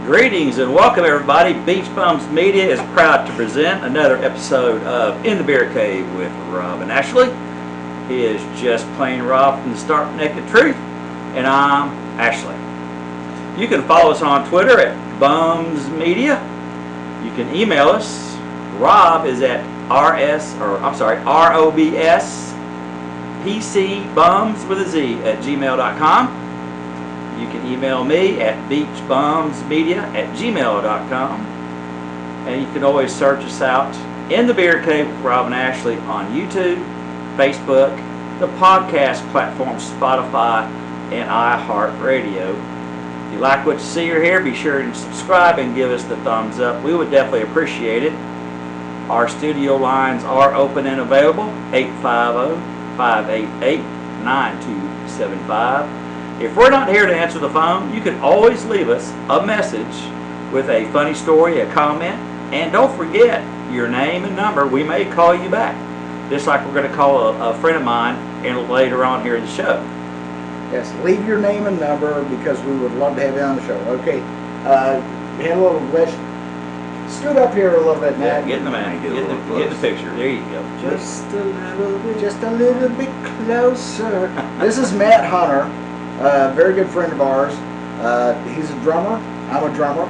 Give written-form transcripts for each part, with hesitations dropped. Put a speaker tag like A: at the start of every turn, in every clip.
A: Greetings and welcome everybody. Beach Bums Media is proud to present another episode of In the Beer Cave with Rob and Ashley. He is just plain Rob from the Stark Naked Truth, and I'm Ashley. You can follow us on Twitter at Bums Media. You can email us. Rob is at ROBS PCBums with a Z at gmail.com. You can email me at beachbumsmedia@gmail.com. And you can always search us out in the Beer Cave with Rob and Ashley on YouTube, Facebook, the podcast platform Spotify, and iHeartRadio. If you like what you see or hear, be sure to subscribe and give us the thumbs up. We would definitely appreciate it. Our studio lines are open and available, 850-588-9275. If we're not here to answer the phone, you can always leave us a message with a funny story, a comment, and don't forget your name and number. We may call you back, just like we're going to call a friend of mine and later on here in the show.
B: Yes, leave your name and number because we would love to have you on the show. Okay, hand a little wish. Scoot up here a little bit, Matt.
A: Yeah, get in the man. Get the picture. There you go.
B: Just a little bit closer. This is Matt Hunter. Very good friend of ours. He's a drummer. I'm a drummer.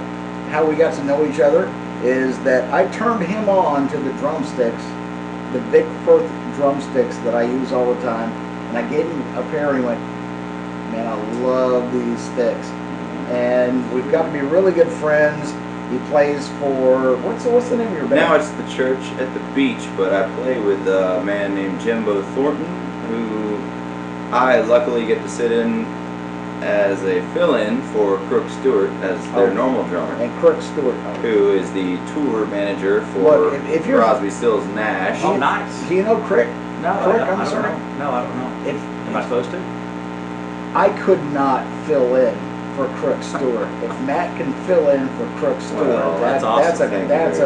B: How we got to know each other is that I turned him on to the drumsticks, the Vic Firth drumsticks that I use all the time, and I gave him a pair and he went, "Man, I love these sticks." And we've got to be really good friends. He plays for, what's the name of your band?
C: Now it's the Church at the Beach, but I play with a man named Jimbo Thornton, who I luckily get to sit in as a fill-in for Crook Stewart as their normal drummer.
B: And Crook Stewart.
C: Who is the tour manager for Crosby, Stills, Nash.
A: Oh, nice.
B: Do you know Crick?
A: No,
B: Crick,
A: I don't know. No, I don't know. Am I supposed to?
B: I could not fill in for Crook Stewart. If Matt can fill in for Crook Stewart,
A: well, that's awesome.
B: That's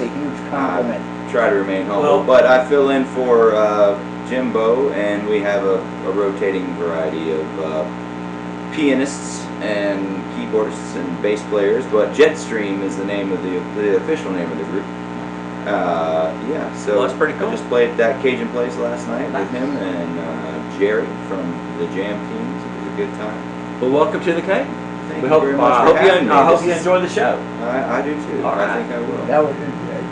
B: a huge compliment.
C: I try to remain humble,
A: Well,
C: but I fill in for Jimbo, and we have a rotating variety of pianists and keyboardists and bass players, but Jetstream is the name of the official name of the group. So
A: well, that's pretty cool.
C: I just played that Cajun Place last night with him and Jerry from the Jam Teams. It was a good time.
A: Well, welcome to the cave.
C: Thank you very much for having me.
A: I hope you enjoy the show.
C: I do too.
A: All right.
C: I think I will.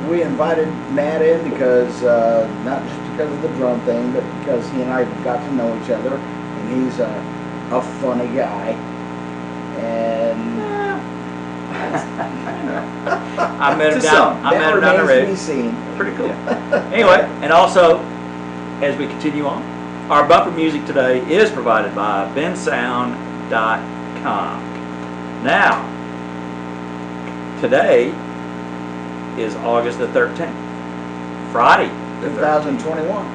B: We invited Matt in because, not just because of the drum thing, but because he and I got to know each other, and he's a funny guy. And
A: I met him down the road.
B: To be seen.
A: Pretty cool. Anyway, and also, as we continue on, our bumper music today is provided by bensound.com. Now, today is August the 13th, Friday the
B: 2021.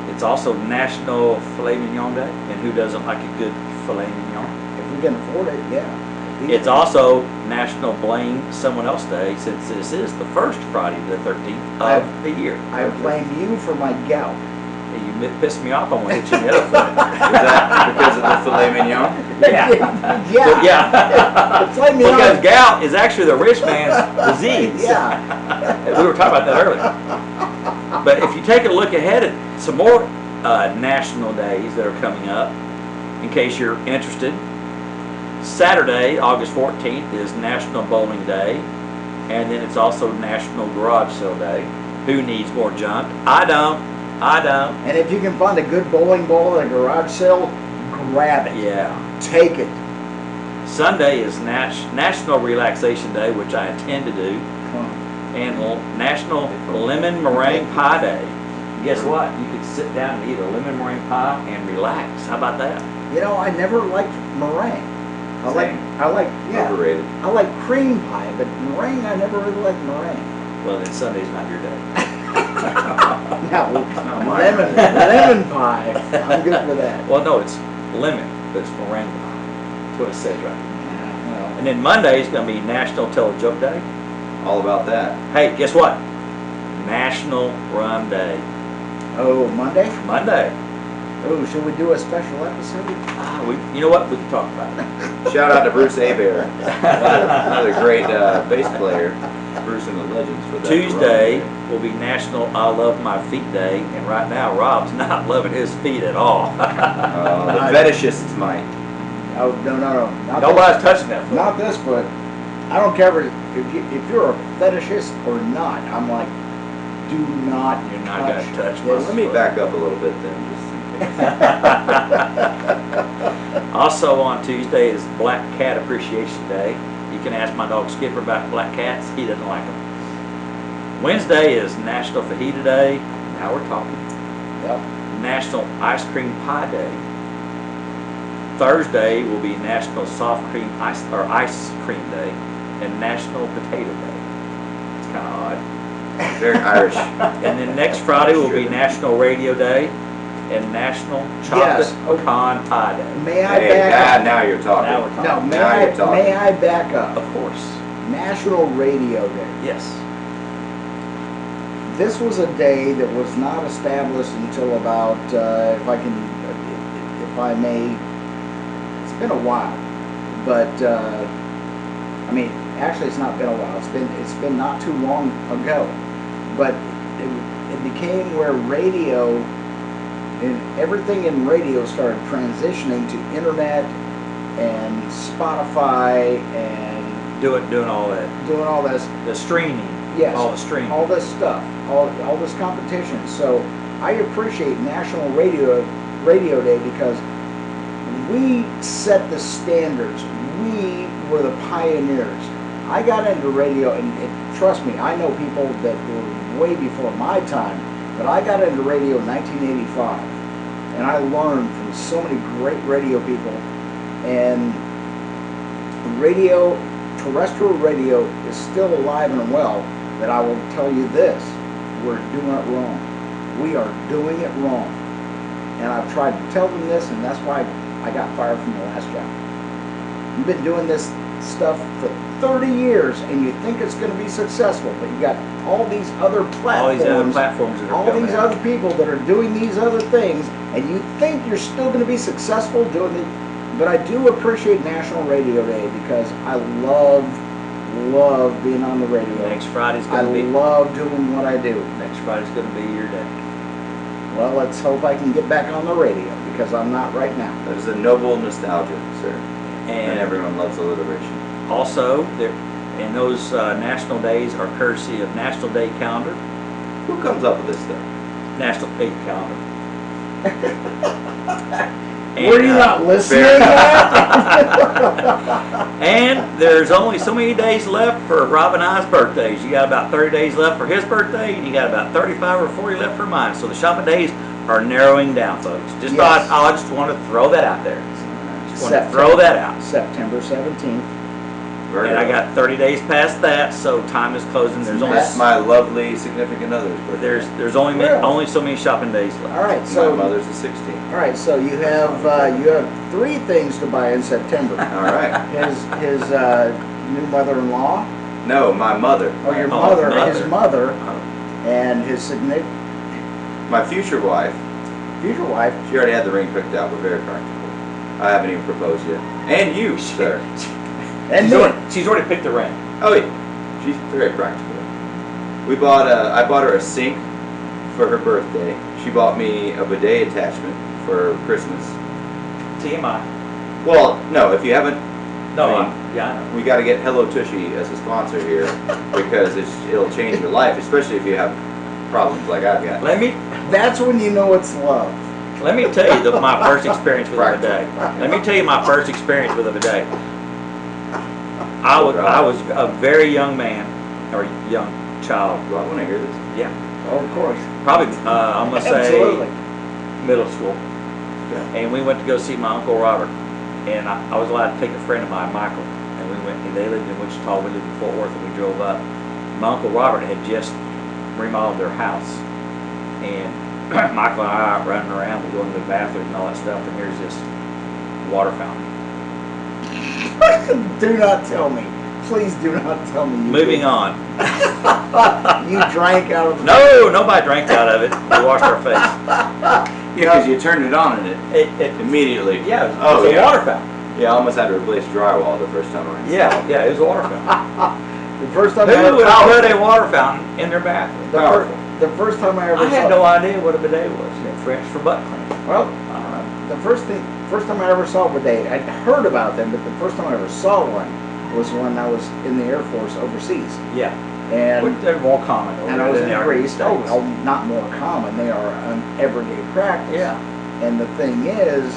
A: It's also National Filet Mignon Day, and who doesn't like a good filet mignon?
B: If we can afford it, yeah.
A: It's also National Blame Someone Else Day, since this is the first Friday the 13th of the year.
B: I blame you for my gout.
A: You pissed me off, I want to hit you in the other foot.
C: Is that because of the filet mignon?
A: Yeah.
B: Yeah. Filet mignon.
A: Because gout is actually the rich man's disease.
B: Yeah.
A: We were talking about that earlier. But if you take a look ahead at some more national days that are coming up, in case you're interested, Saturday, August 14th, is National Bowling Day, and then it's also National Garage Sale Day. Who needs more junk? I don't.
B: And if you can find a good bowling ball at a garage sale, grab it.
A: Yeah.
B: Take it.
A: Sunday is National Relaxation Day, which I intend to do, and National Lemon Meringue Pie Day. And guess what? You could sit down and eat a lemon meringue pie and relax. How about that?
B: You know, I never liked meringue. I like
C: Overrated.
B: I like cream pie, but meringue, I never really liked meringue.
A: Well, then Sunday's not your day.
B: Now, lemon pie. I'm good for that.
A: Well, no, it's lemon, but it's meringue pie. That's what it says right.
B: Yeah, well,
A: And then Monday is going to be National Tell a Joke Day.
C: All about that.
A: Hey, guess what? National Rum Day.
B: oh, Monday?
A: Monday.
B: Oh, should we do a special episode?
A: You know what? We can talk about it.
C: Shout out to Bruce Abear, another great bass player. Bruce and the Legends for that.
A: Tuesday will be National I Love My Feet Day, and right now Rob's not loving his feet at all.
C: The fetishists might.
B: Oh, no. Not
A: Nobody's touching that foot.
B: Not this foot. I don't care if you're a fetishist or not. I'm like, do not.
A: You're not going to touch
C: Well,
A: this
C: let me
A: foot.
C: back up a little bit then.
A: Also on Tuesday is Black Cat Appreciation Day. You can ask my dog Skipper about black cats. He doesn't like them. Wednesday is National Fajita Day. Now we're talking.
B: Yep.
A: National Ice Cream Pie Day. Thursday will be National Soft Cream Ice Cream Day and National Potato Day. It's kind of odd.
C: Very Irish.
A: And then next Friday will be National Radio Day and National Chocolate Pecan Pie Day.
B: May I back up?
C: Now you're talking.
A: Now we're talking.
B: No,
C: Now you're talking.
B: may I back up?
A: Of course.
B: National Radio Day.
A: Yes.
B: This was a day that was not established until about, if I may, it's been a while. But I mean, actually, it's not been a while. It's been not too long ago. But it became where radio and everything in radio started transitioning to internet and Spotify and
A: Doing all that.
B: doing all this.
A: The streaming.
B: Yes.
A: All the streaming.
B: All this stuff, all this competition. So I appreciate National Radio Day because we set the standards. We were the pioneers. I got into radio, and trust me, I know people that were way before my time, but I got into radio in 1985, and I learned from so many great radio people. And terrestrial radio is still alive and well. That I will tell you this, we're doing it wrong. We are doing it wrong. And I've tried to tell them this, and that's why I got fired from the last job. You've been doing this stuff for 30 years, and you think it's going to be successful, but you got all these other platforms,
A: All these other platforms that are
B: all
A: coming
B: these
A: out.
B: other people that are doing these other things, and you think you're still going to be successful doing it. But I do appreciate National Radio Day because I love being on the radio.
A: Next Friday's
B: I
A: going to be.
B: love doing what I do.
A: Next Friday's going to be your day.
B: Well, let's hope I can get back on the radio because I'm not right now.
C: That is a noble nostalgia, sir.
A: And
C: And everyone loves alliteration.
A: also, and those national days are courtesy of National Day Calendar,
C: Who comes up with this stuff?
A: National Day Calendar.
B: Were you not listening
C: fair
B: yet?
A: And there's only so many days left for Rob and I's birthdays. You got about 30 days left for his birthday, and you got about 35 or 40 left for mine. So the shopping days are narrowing down, folks. Just
B: Yes.
A: I just want to throw that out there. Just want to
B: September.
A: throw that out.
B: September 17th.
A: And I got 30 days past that, so time is closing. There's only
C: That's my lovely significant other's birthday.
A: there's only
B: Really?
A: so many shopping days left.
B: All right,
C: My
B: so
C: mother's the 16th.
B: all right, so you have 3 things to buy in September.
C: All right.
B: His new mother-in-law,
C: No, my mother.
B: or your
A: Oh,
B: mother,
A: mother.
B: his mother,
C: Oh.
B: and his
C: My future wife.
B: future wife.
C: She already had the ring picked out. We're very practical. I haven't even proposed yet. And you, sir.
B: And me.
A: She's already picked the ring.
C: Oh yeah, she's very practical. I bought her a sink for her birthday. She bought me a bidet attachment for Christmas.
A: TMI.
C: Well, no, if you haven't,
A: No,
C: I
A: I know.
C: we got to get Hello Tushy as a sponsor here because it'll change your life, especially if you have problems like I've got.
A: Let me
B: That's when you know it's love.
A: tell you my first experience with a bidet. Let me tell you my first experience with a bidet. I was a very young man or young child.
C: Do I want to hear this?
A: Yeah,
B: Oh, of course.
A: probably I'm gonna
B: Absolutely.
A: say middle school.
C: Yeah.
A: And we went to go see my Uncle Robert, and I was allowed to take a friend of mine, Michael, and we went. And they lived in Wichita. We lived in Fort Worth, and we drove up. My Uncle Robert had just remodeled their house, and Michael and I are running around. We go into the bathroom and all that stuff, and here's this water fountain.
B: Do not tell me. Please do not tell me.
A: Moving on.
B: You drank out of the...
A: No, nobody drank out of it. We washed our face.
C: because you turned it on and it immediately.
A: Yeah, it was a water fountain.
C: Yeah, I almost had to replace drywall the first time I installed.
A: Yeah, it was a water fountain.
B: The first time
A: Who
B: I
A: would
B: ever
A: put a water fountain in their bathroom?
B: the first time I ever
A: I had
B: saw
A: no idea what a bidet was. French for butt cleaning.
B: well, the first time I ever saw a bidet, I'd heard about them, but the first time I ever saw one was when I was in the Air Force overseas.
A: Yeah.
B: And
A: They're more common over
B: and I was
A: than
B: in
A: they are in the
B: Greece.
A: States.
B: Oh, not more common. They are an everyday practice.
A: Yeah.
B: And the thing is,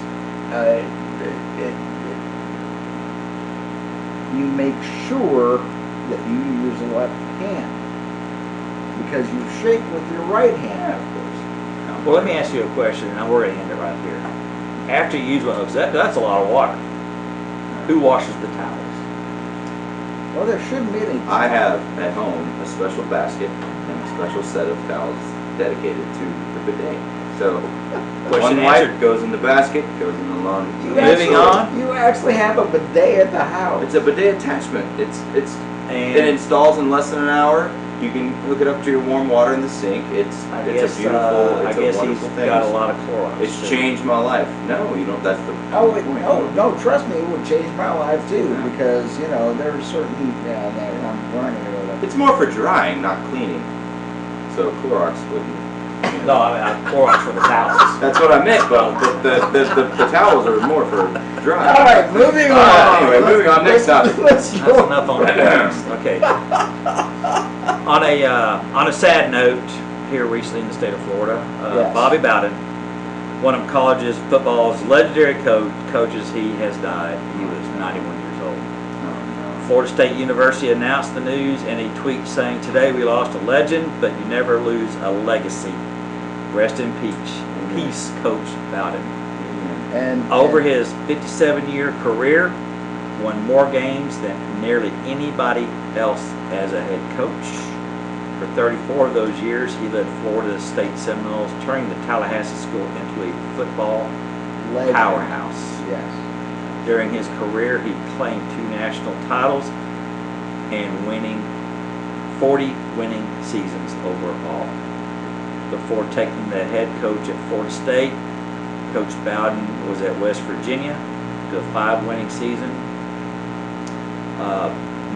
B: you make sure that you use the left hand because you shake with your right hand.
A: Yeah, of course. Well, let me ask you a question, and we're going to end it right here. After you use one of those, that's a lot of water. Who washes the towels?
B: Well, there shouldn't be any.
C: I have at home a special basket and a special set of towels dedicated to the bidet. So
A: Question
C: one wipe
A: answered.
C: goes in the basket, goes in the laundry.
A: Moving on.
B: You actually have a bidet at the house.
C: It's a bidet attachment. It
A: And
C: installs in less than an hour. You can hook it up to your warm water in the sink. It's
A: I
C: a
A: guess,
C: beautiful,
A: I
C: it's
A: guess
C: a
A: he's
C: wonderful thing.
A: got a lot of Clorox.
C: It's
A: too.
C: changed my life. No, you don't. That's the
B: Oh,
C: point.
B: no, trust me, it would change my life too, because, you know, there are certain, I'm learning it.
C: It's more for drying, not cleaning. So Clorox wouldn't.
A: No, I mean Clorox for the towels.
C: That's what I meant, but the towels are more for drying.
B: All right, moving on.
C: Anyway, moving on. Next topic.
B: Let's
A: That's
B: go.
A: enough on that. Okay. On a sad note, here recently in the state of Florida,
B: Yes.
A: Bobby Bowden, one of college's football's legendary coaches, he has died. He was 91 years old. Florida State University announced the news in a tweet saying, "Today we lost a legend, but you never lose a legacy. Rest in peace, Coach Bowden."
B: And
A: Over his 57-year career, won more games than nearly anybody else as a head coach. For 34 of those years, he led Florida State Seminoles, turning the Tallahassee school into a football
B: legend.
A: powerhouse.
B: Yes.
A: During his career, he claimed 2 national titles and 40 winning seasons overall. Before taking the head coach at Florida State, Coach Bowden was at West Virginia to a 5-winning season.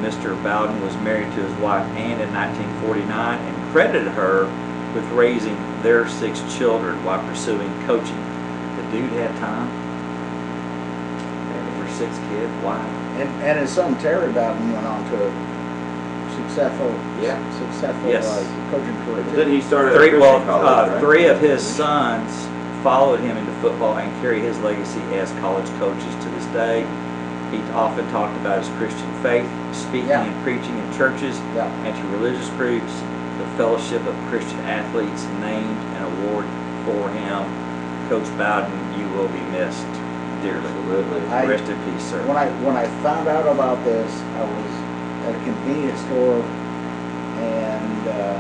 A: Mr. Bowden was married to his wife Ann in 1949 and credited her with raising their 6 children while pursuing coaching. The dude had time for 6 kids. Wow.
B: And his son Terry Bowden went on to a successful
A: Yes.
B: coaching career.
C: Well, didn't he start at a
A: 3
C: Christian college, right?
A: 3 of his sons followed him into football and carry his legacy as college coaches to this day. He often talked about his Christian faith, speaking
B: Yeah.
A: and preaching in churches
B: Yeah.
A: and to religious groups. The Fellowship of Christian Athletes named an award for him. Coach Bowden, you will be missed dearly.
C: Absolutely.
A: Rest in peace, sir.
B: When I found out about this, I was at a convenience store, and the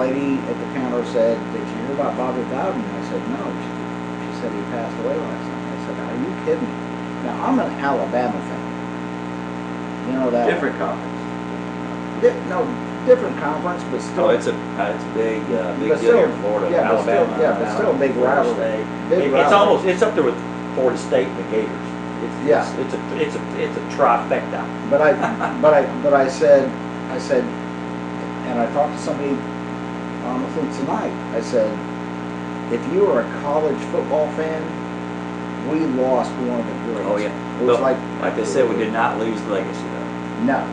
B: lady at the counter said, "Did you hear about Bobby Bowden?" I said, "No." She said he passed away last night. I said, "Are you kidding me?" Now I'm an Alabama fan. You know that.
C: Different conference.
B: Different conference, but still.
A: Oh, it's a big
B: But
A: deal
B: still-
A: here in Florida.
B: yeah, but still-
A: Alabama.
B: yeah, but still a big
A: Florida
B: rivalry.
A: State.
B: Big
A: It's
B: rivalry.
A: almost up there with Florida State and the Gators.
B: Yeah.
A: It's a trifecta.
B: But I said, and I talked to somebody on the phone tonight. I said, if you are a college football fan, we lost one of the greats.
A: Oh yeah.
B: It was
A: But,
B: like
A: they said, we did not lose legacy though.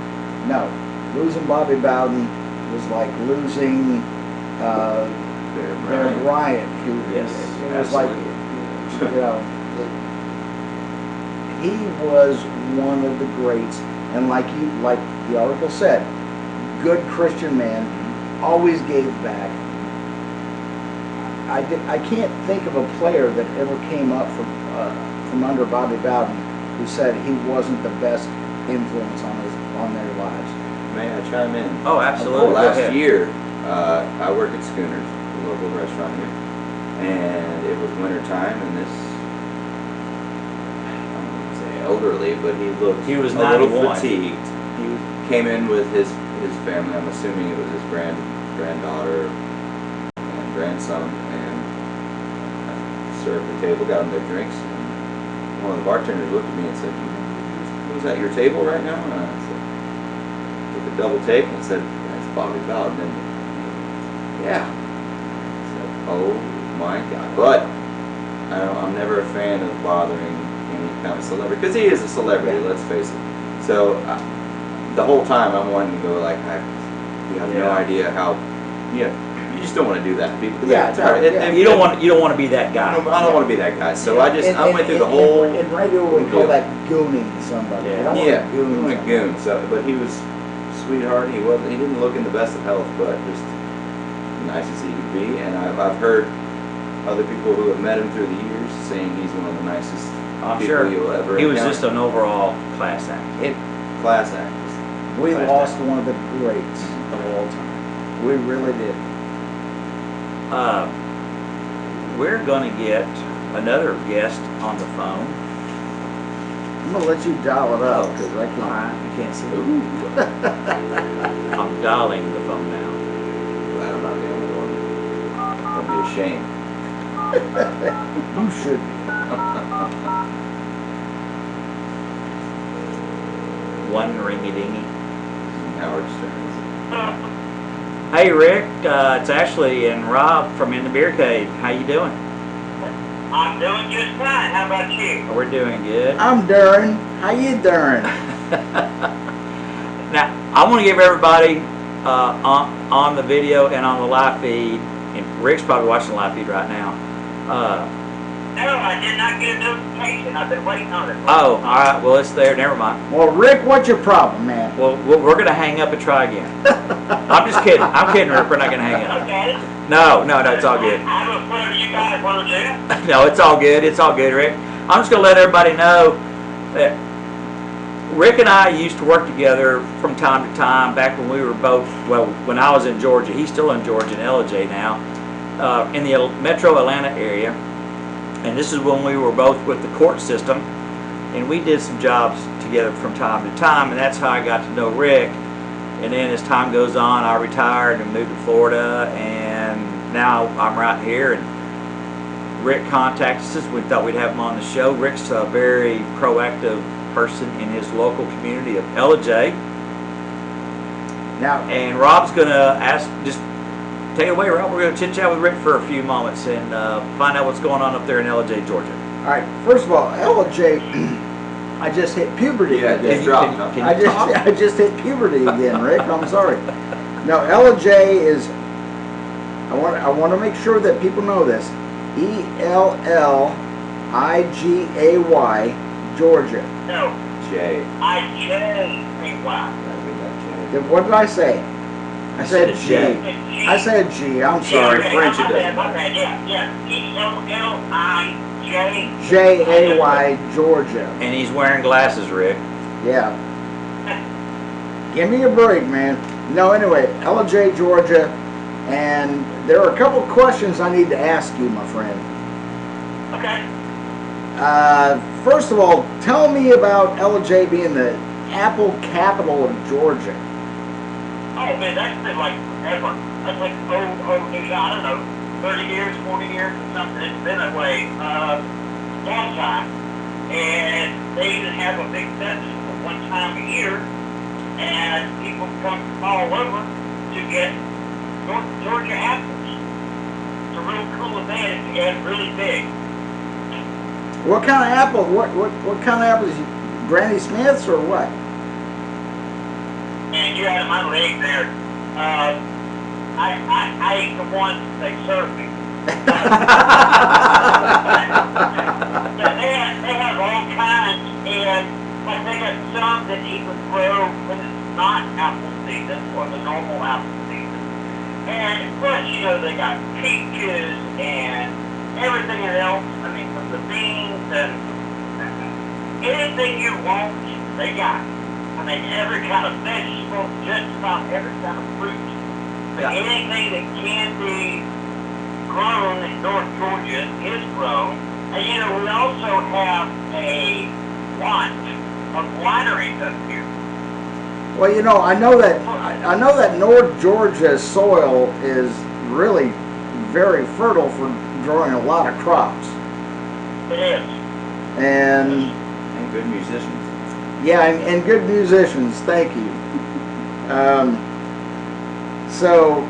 B: no. Losing Bobby Bowden was like losing Bear Bryant.
A: Yes,
B: It was like,
A: absolutely.
B: you know, he was one of the greats, and like the article said, good Christian man, always gave back. I can't think of a player that ever came up from under Bobby Bowden who said he wasn't the best influence on their lives.
C: May I chime in?
A: Oh, absolutely. Go
C: Last
A: ahead.
C: year, I work at Schooners, a local restaurant here, and it was winter time, and this, I don't want to say elderly, but he was a little
A: 91.
C: fatigued. He came in with his family. I'm assuming it was his granddaughter and grandson, and I served the table, got them their drinks, and one of the bartenders looked at me and said, "Who's at your table right now?" And I said, took a double take and said, "That's Bobby Bowden." And yeah. I said, "Oh my God." But I'm never a fan of bothering any kind of celebrity, because he is a celebrity, let's face it. So the whole time I'm wanting to go like, you have no idea how, you just don't want to do that to people.
B: Yeah,
A: you don't want to be that guy.
C: I don't want to be that guy. So I went through the whole.
B: In radio, we call that gooning somebody.
C: Yeah, goon. So, but he was a sweetheart. He didn't look in the best of health, but just nice as he could be. And I've heard other people who have met him through the years saying he's one of the nicest people you'll ever encounter.
A: He was just an overall class act.
C: Class act.
B: We lost one of the greats of all time. We really did.
A: We're going to get another guest on the phone.
B: I'm going to let you dial it up because I
A: can't see. I'm dialing the phone now.
C: Glad I'm not the only one. I'll be ashamed.
B: You should be.
A: One ringy-dingy.
C: Howard Stern.
A: Hey Rick, it's Ashley and Rob from In the Beer Cave. How you doing?
D: I'm doing just fine. How about you?
A: We're doing good.
B: I'm Darren. How you doing?
A: Now, I want to give everybody on the video and on the live feed, and Rick's probably watching the live feed right now.
D: No, I did not get a notification. I've been waiting on it.
A: Oh, all right. Well, it's there. Never mind.
B: Well, Rick, what's your problem, man?
A: Well, we're going to hang up and try again. I'm just kidding. I'm kidding, Rick. We're not going to hang up.
D: Okay.
A: No, it's all good.
D: I don't know whatever you guys want to do.
A: No, it's all good. It's all good, Rick. I'm just going to let everybody know that Rick and I used to work together from time to time back when we were both, when I was in Georgia. He's still in Georgia, in LJ now, in the metro Atlanta area. And this is when we were both with the court system, and we did some jobs together from time to time, and that's how I got to know Rick. And then as time goes on, I retired and moved to Florida, and now I'm right here. And Rick contacted us. We thought we'd have him on the show. Rick's a very proactive person in his local community of LJ.
B: Now,
A: and Rob's going to just take it away, Rob. We're going to chit-chat with Rick for a few moments and find out what's going on up there in LJ, Georgia.
B: All right. First of all, LJ, I just hit puberty again. I just hit puberty again, Rick. I'm sorry. No, LJ is. I want to make sure that people know this. ELLIGAY, Georgia.
D: No.
C: J.
D: I-J-A-Y.
B: What did I say? I said G. I said G. I'm sorry.
C: French it is.
D: Yeah. E-L-L-I-J.
B: J-A-Y, Georgia.
A: And he's wearing glasses, Rick.
B: Yeah. Give me a break, man. No, anyway, LJ, Georgia, and there are a couple of questions I need to ask you, my friend.
D: Okay.
B: First of all, tell me about LJ being the apple capital of Georgia.
D: Oh man, that's been like forever. That's like I don't know, 30 years, 40 years or something. It's been that way long time. And they even have a big festival one time a year, and people come from all over to get Georgia apples. It's a real cool event and really big.
B: What kind of apple? What kind of apples? Granny Smith's or what?
D: And you had my leg there. I ate the ones they served me. They have all kinds, and like they got some that even grow when it's not apple season or the normal apple season. And plus, they got peaches and everything else. I mean, from the beans and anything you want, they got. I mean, every kind of vegetable, just about every kind of fruit. But anything that can be grown in North Georgia is grown. And we also have a lot of wineries up here.
B: Well, I know that North Georgia soil is really very fertile for growing a lot of crops.
D: It is.
B: And
C: good musicians.
B: yeah, and good musicians. Thank you. So,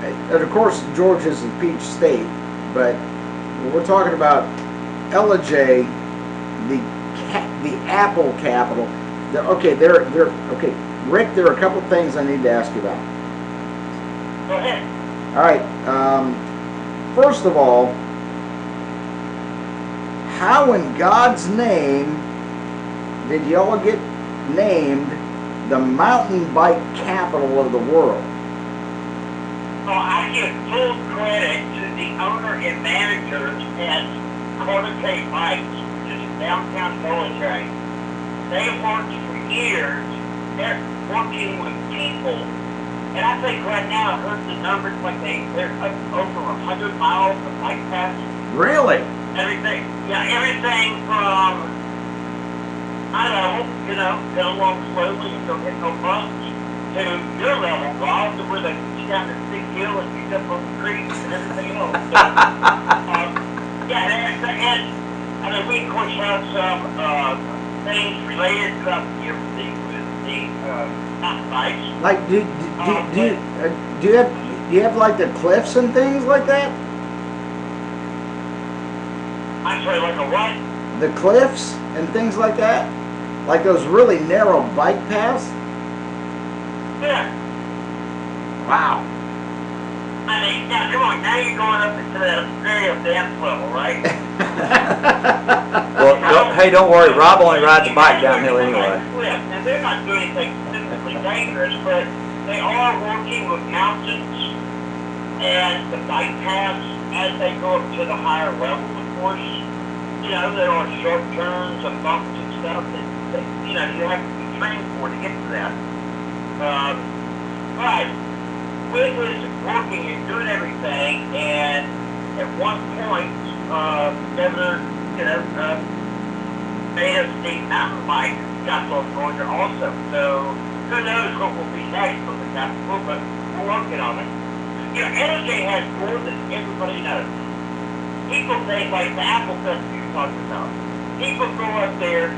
B: and of course, Georgia's a peach state, but we're talking about LJ, the apple capital. Okay, okay, Rick. There are a couple things I need to ask you about.
D: Go ahead.
B: All right. First of all, how in God's name did y'all get named the mountain bike capital of the world?
D: Well, I give full credit to the owner and managers at Carter K Bikes, which is downtown military. They have worked for years. They're working with people. And I think right now, I heard the numbers like they're up over 100 miles of bike paths.
B: Really?
D: Everything from high level, get along slowly and don't hit no bumps, to your level, Rob, to where they get down this big hill and you jump on the creek and everything else. So, and we of course have some things related to the mountain bikes.
B: Like, do you have like the cliffs and things like that?
D: I'm sorry, like a what?
B: The cliffs and things like that? Like those really narrow bike paths?
D: Yeah.
B: Wow.
D: I mean, now come on, now you're going up into that very advanced level, right?
A: Well, don't worry. Rob only rides a bike downhill anyway.
D: And they're not doing anything physically dangerous, but they are working with mountains and the bike paths as they go up to the higher levels, of course. There are sharp turns and bumps and stuff that you have to be trained for to get to that. But with this working and doing everything, and at one point, Governor, made us the mountain bike capital of Georgia also. So who knows what will be next from the capital, but we're working on it. LJ has more than everybody knows. People think, like the apple festival you're talking about, people go up there,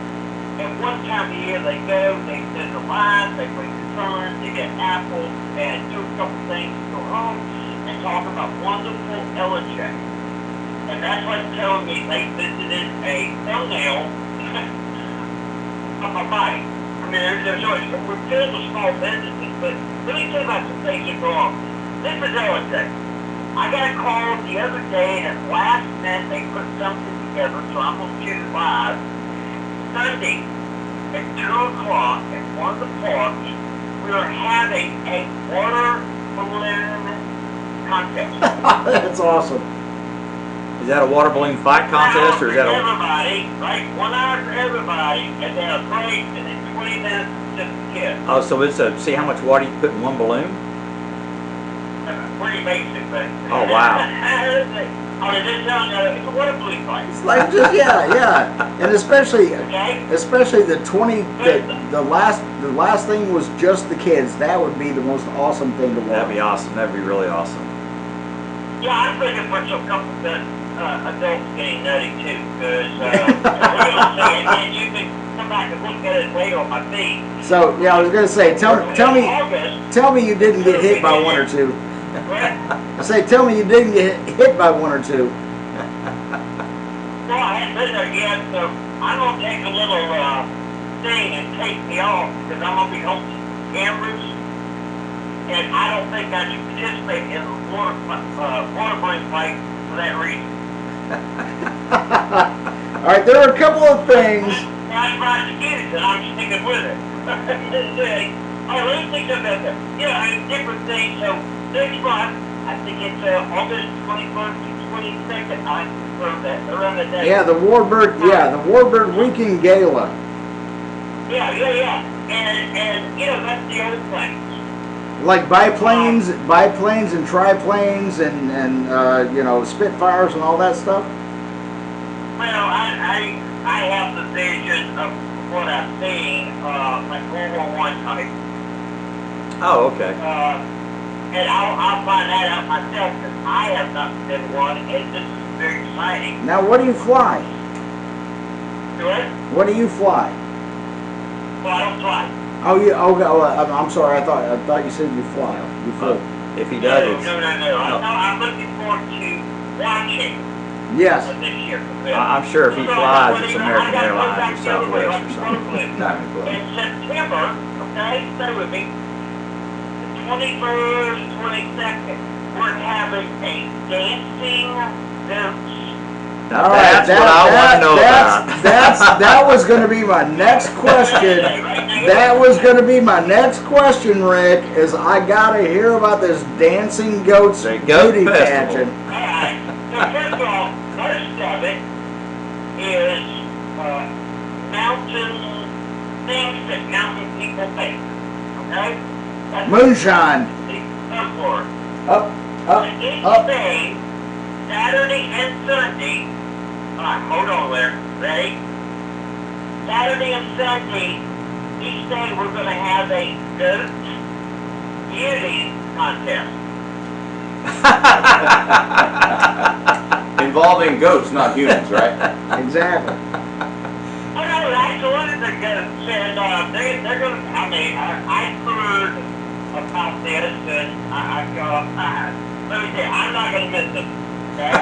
D: and one time a year they go, they send the lines, they bring the turns, they get apples, and do a couple things, go home, and talk about wonderful LJ. And that's like telling me they visited a thumbnail of my bike. I mean, we're filled with small businesses, but let me tell you about some things that go on. This is LJ. I got a call the other day, and at last minute they put something together, so I'm going to choose live. Sunday, at 2 o'clock, at one of the parks, we are having a water balloon contest.
B: That's awesome.
A: Is that a water balloon fight contest, or is that
D: everybody, right? 1 hour for everybody, and then a break, and then 20 minutes just for kids.
A: Oh, so it's see how much water you put in one balloon?
D: Pretty basic, but.
A: Oh, wow.
D: It's a water balloon fight.
B: It's like yeah, and especially the 20. The last thing was just the kids. That would be the most awesome thing to watch.
A: That'd be awesome. That'd be really awesome.
D: Yeah, I'm looking for some couple of adults getting nutty too, because we're gonna see it, and you can come back and look at it later on my feed.
B: So yeah, I was gonna say, tell me you didn't get hit by one or two. I say, tell me you didn't get hit by one or two.
D: Well, I haven't been there yet, so I'm going to take a little thing and take me off, because I'm going to be hosting cameras, and I don't think I should participate in the water balloon fight for that reason.
B: All right, there are a couple of things.
D: I'm prosecuted, and I'm sticking with it. Let me think about that. Different things. So next month, I think it's August 21st to 22nd. I confirm that around the day.
B: Yeah, the Warbird Weekend Gala.
D: Yeah. And that's the old things.
B: Like biplanes and triplanes and Spitfires and all that stuff.
D: Well, I have the vision of what I've seen, like World War I type.
A: Oh, okay.
D: And I'll find that out myself, because I have not been one, and this is very exciting.
B: Now, what do you fly?
D: Good?
B: What do you fly?
D: Well, I don't fly.
B: Oh, I'm sorry. I thought you said you fly. You flew.
A: If he does,
D: No,
A: it's,
D: no. I'm looking forward to watching
B: Yes.
D: this year.
A: I'm sure if he flies, it's American Airlines or Southwest or something. Not even close.
D: In September, okay, stay with me, the 21st, 22nd, we're having a dancing goats.
A: Now that's what I want to know about.
B: That was going to be my next question. That was going to be my next question, Rick, is I got to hear about this Dancing Goats
A: The Goat
B: beauty
A: Festival.
B: pageant.
D: Alright, so first of all, most of it is mountain things that mountain people make. Okay? That's
B: Moonshine.
D: the upward.
B: Up,
D: Each
B: up.
D: day, Saturday and Sunday, hold on there, ready? Saturday and Sunday, each day we're going to have a goat beauty contest.
C: Involving goats, not humans, right?
B: Exactly.
D: Oh no, actually the goats, and they're going to, I heard about this, and let me say, I'm not going to miss it, okay?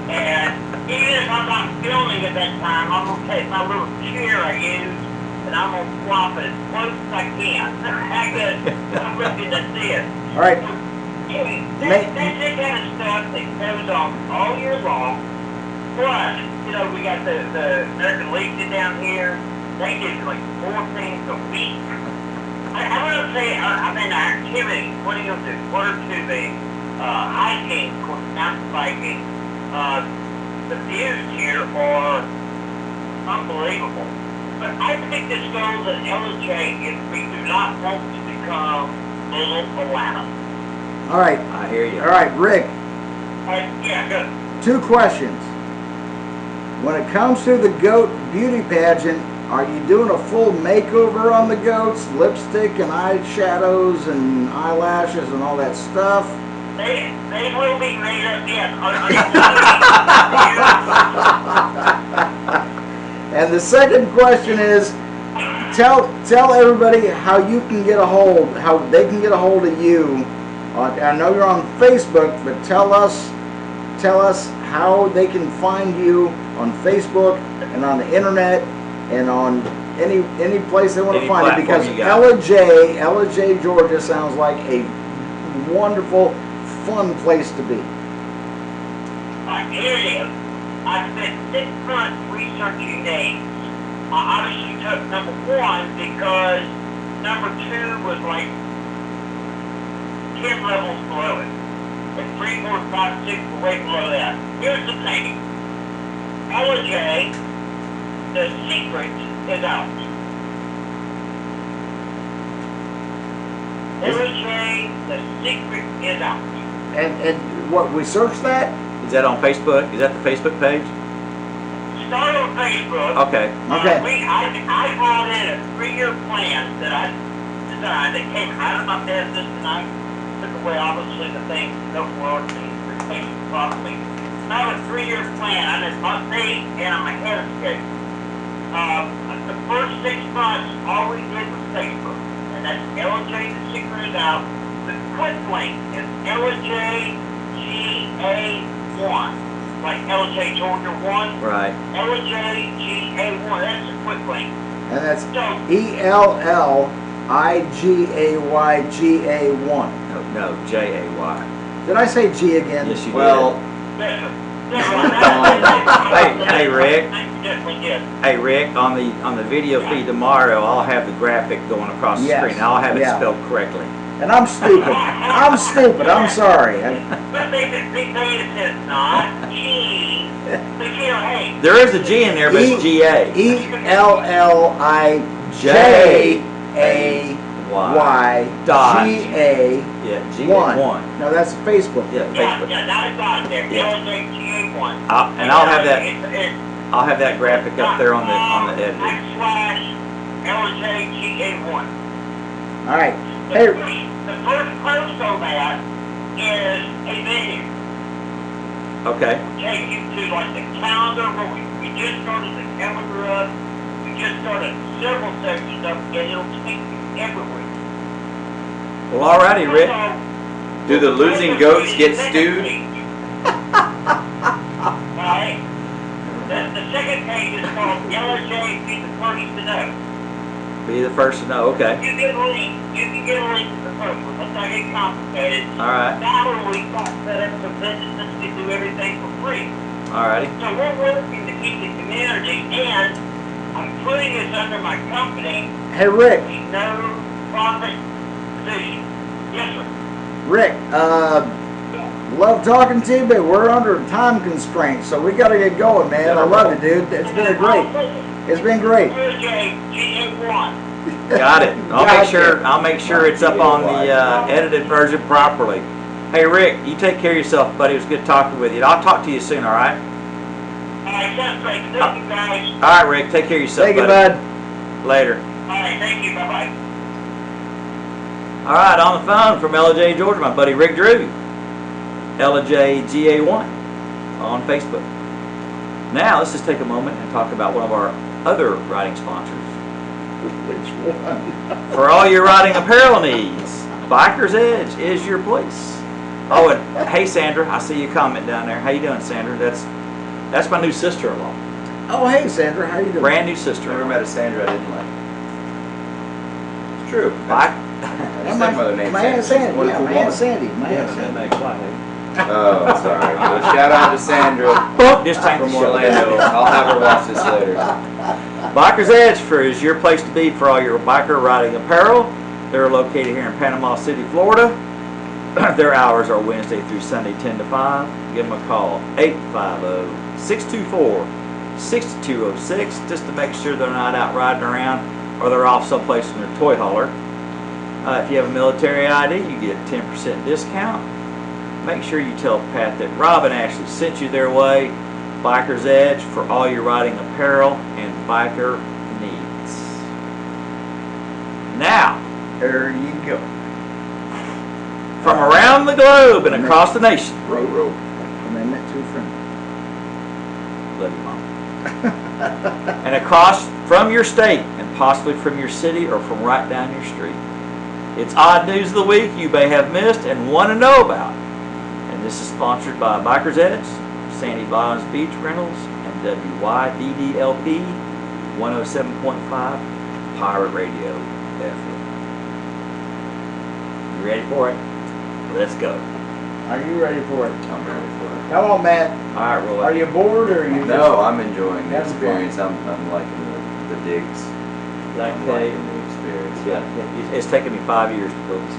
D: And even if I'm not filming at that time, I'm going to take my little chair I use, and I'm going to flop it as close as I can. I'm looking to see it.
B: All right.
D: Anyway, that's the kind of stuff that goes on all year long. Plus, we got the American Legion down here. They do like 4 things a week. I'm going to say, activity, what are you going to do? Water tubing, hiking, of course, mountain biking. The views here are unbelievable. But I think this goes at LJ if we do not want to become little Atlanta.
B: All right.
A: I hear you.
B: All right, Rick.
D: Yeah, good.
B: 2 questions. When it comes to the goat beauty pageant, are you doing a full makeover on the goats, lipstick and eyeshadows and eyelashes and all that stuff?
D: They will be made up, yes.
B: And the second question is, tell everybody how they can get a hold of you. I know you're on Facebook, but tell us how they can find you on Facebook and on the internet and on any place they want to
A: Any
B: find it, because
A: platform
B: Ella J, Georgia sounds like a wonderful, fun place to be.
D: Here it is. I spent 6 months researching names. I obviously took number 1 because number 2 was like 10 levels below it. And 3, 4, 5, 6 were way below that. Here's the thing. LJ, the secret is out. LJ, the secret is out.
B: And what, we searched that?
A: Is that on Facebook? Is that the Facebook page?
D: Start on Facebook.
A: Okay.
B: Okay.
D: I brought in a 3-year plan that I designed that came out of my business, and I took away obviously the things that don't work and replaced it properly. I have a 3-year plan. I'm an update and I'm ahead of schedule. The first 6 months, all we did was Facebook, and that's LJ the Secret is Out. The quick link is LJGA1, like LJ Georgia 1.
A: Right.
D: LJGA1, that's the quick link.
B: And that's
D: So,
B: ELLIGAYGA1.
A: No, Jay.
B: Did I say G again?
A: Yes, you
C: Well,
A: Hey, Rick.
D: Yes, we did.
A: Hey, Rick. On the video feed tomorrow, I'll have the graphic going across the
B: Yes,
A: screen. I'll have it
B: yeah.
A: spelled correctly.
B: And I'm stupid. I'm sorry.
D: But they said not G. But hey.
A: There is a G in there, but it's GA.
B: ELLIJAYGA1.
A: Yeah, GA1.
B: No, that's Facebook.
A: Yeah, Facebook.
D: Yeah, now it's on there.
A: Yeah.
D: LJGA1.
A: And I'll have that. I'll have that graphic up there on the editor.
D: / LJGA1.
B: All right.
D: The
B: Hey.
D: first post on that is a venue.
A: Okay.
D: Take you to like the calendar where we just started the calendar up. We just started several sections up, and it'll take you everywhere.
A: Well, alrighty, Rick.
C: Do the losing goats get stewed?
D: Alright. The second page is called LJ Be the First to Know.
A: Be the first to know. Okay.
D: You can get a link to the first one. Let's not get complicated.
A: Alright.
D: That one we got set up so businesses can do everything for free.
A: Alrighty.
D: So we're working to keep the community, and I'm putting this under my company.
B: Hey, Rick.
D: No profit position. Yes, sir.
B: Rick, love talking to you, but we're under time constraints, so we got to get going, man. I love it, dude. It's been great. It's been great.
D: GA1.
A: Got it. I'll make sure it's up on the edited version properly. Hey, Rick, you take care of yourself, buddy. It was good talking with you. I'll talk to you soon, all right?
D: Alright, sounds great. Thank you, guys.
A: All right, Rick. Take care of yourself,
B: Thank you,
A: buddy.
B: bud.
A: Later.
D: Alright, thank you. Bye-bye.
A: All right, on the phone from LJ, Georgia, my buddy Rick Drew. LJGA1 on Facebook. Now, let's just take a moment and talk about one of our other writing sponsors.
B: Which one?
A: For all your writing apparel needs, Biker's Edge is your place. Oh, and hey, Sandra, I see your comment down there. How you doing, Sandra? That's my new sister-in-law.
B: Oh, hey, Sandra. How you doing?
A: Brand new
C: Never
A: sister-in-law.
C: met a Sandra I didn't like. It's true.
A: Bike.
B: And my Aunt Sandy.
C: Wonderful
B: Yeah, my Aunt
C: woman.
B: Sandy. My Aunt Sandy.
C: Oh, sorry. Well, shout out to Sandra
A: Just tank
C: from
A: the show.
C: Orlando. I'll have her watch this later.
A: Biker's Edge is your place to be for all your biker riding apparel. They're located here in Panama City, Florida. Their hours are Wednesday through Sunday, 10 to 5. Give them a call, 850-624-6206, just to make sure they're not out riding around or they're off someplace in their toy hauler. If you have a military ID, you get a 10% discount. Make sure you tell Pat that Robin Ashley sent you their way. Biker's Edge for all your riding apparel and biker needs. Now,
B: There you go.
A: from around the globe and across the nation.
C: Row.
B: Amendment to friend.
A: Love you, Mom. And across from your state and possibly from your city or from right down your street. It's odd news of the week you may have missed and want to know about. And this is sponsored by Biker's Edge, Sandy Bottoms Beach Rentals, and WYDDLP 107.5 Pirate Radio FM. You ready for it? Let's go.
B: Are you ready for it?
C: I'm ready for it.
B: Come on, Matt.
A: All right, roll
B: Are
A: it.
B: you bored or are you
C: No, I'm enjoying the
B: That's
C: experience. I'm liking the digs.
A: Like,
C: I'm liking the experience.
A: yeah, it's taken me 5 years to build this.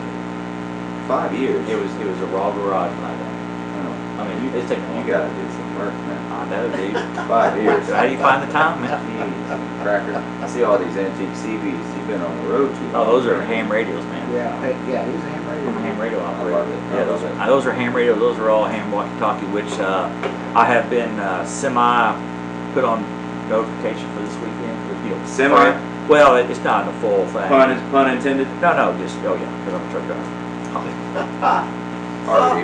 C: 5 years.
A: It was a raw garage when I got it. I mean, it's taken a
C: You
A: long
C: gotta
A: time.
C: do some work, man.
A: I know, dude.
C: 5 years.
A: How do you find the time, man?
C: Jeez, cracker. I see all these antique CVs. You've been on the road too long.
A: Oh, those are ham radios, man.
B: Yeah, hey, yeah, he's a ham radio.
A: I'm a ham radio
C: I
A: operator.
C: love it.
A: Yeah, those are ham radios. Those are all ham walkie-talkie, which I have been semi put on notification for this weekend. You know,
C: Semi?
A: Well, it's not a full thing.
C: Pun intended.
A: No, just because I'm a truck driver.
C: Hard.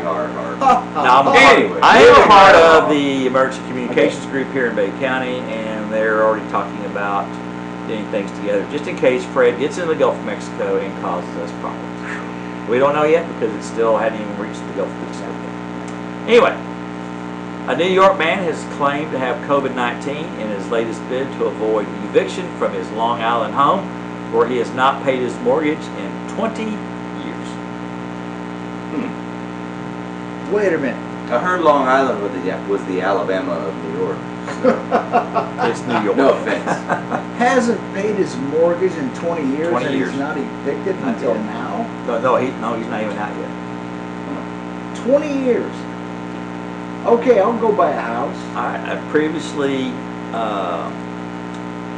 A: Now,
C: Anyway,
A: I am a part of the emergency communications group here in Bay County, and they're already talking about getting things together just in case Fred gets in the Gulf of Mexico and causes us problems. We don't know yet because it still hadn't even reached the Gulf of Mexico. Anyway, a New York man has claimed to have COVID-19 in his latest bid to avoid eviction from his Long Island home, where he has not paid his mortgage in 20 years.
B: Wait a minute.
C: I heard Long Island was the Alabama of New York. So,
A: It's New York.
C: no offense.
B: Hasn't paid his mortgage in 20 years
A: 20
B: and
A: years.
B: he's not evicted until now?
A: No, he's not even out yet.
B: 20 years. Okay, I'll go buy a house.
A: I previously,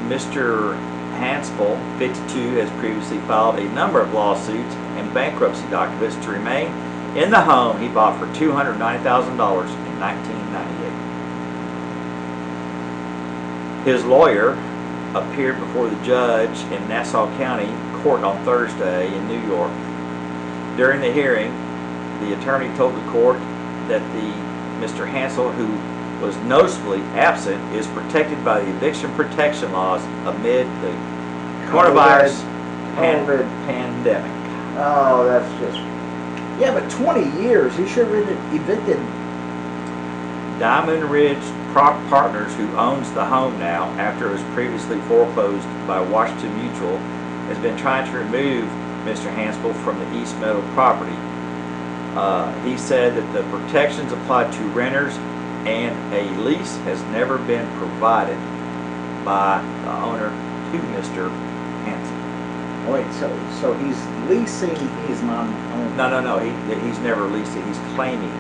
A: Mr. Hansel, 52, has previously filed a number of lawsuits and bankruptcy documents to remain in the home he bought for $290,000 in 1998. His lawyer appeared before the judge in Nassau County Court on Thursday in New York. During the hearing, the attorney told the court that the Mr. Hansel, who was noticeably absent, is protected by the eviction protection laws amid the coronavirus pandemic.
B: Oh, that's just... Yeah, but 20 years. He should have been evicted.
A: Diamond Ridge Partners, who owns the home now after it was previously foreclosed by Washington Mutual, has been trying to remove Mr. Hansel from the East Meadow property. He said that the protections apply to renters and a lease has never been provided by the owner to Mr. Hansel.
B: Wait, so he's leasing, he's not owning?
A: No. He's never leased it. He's claiming.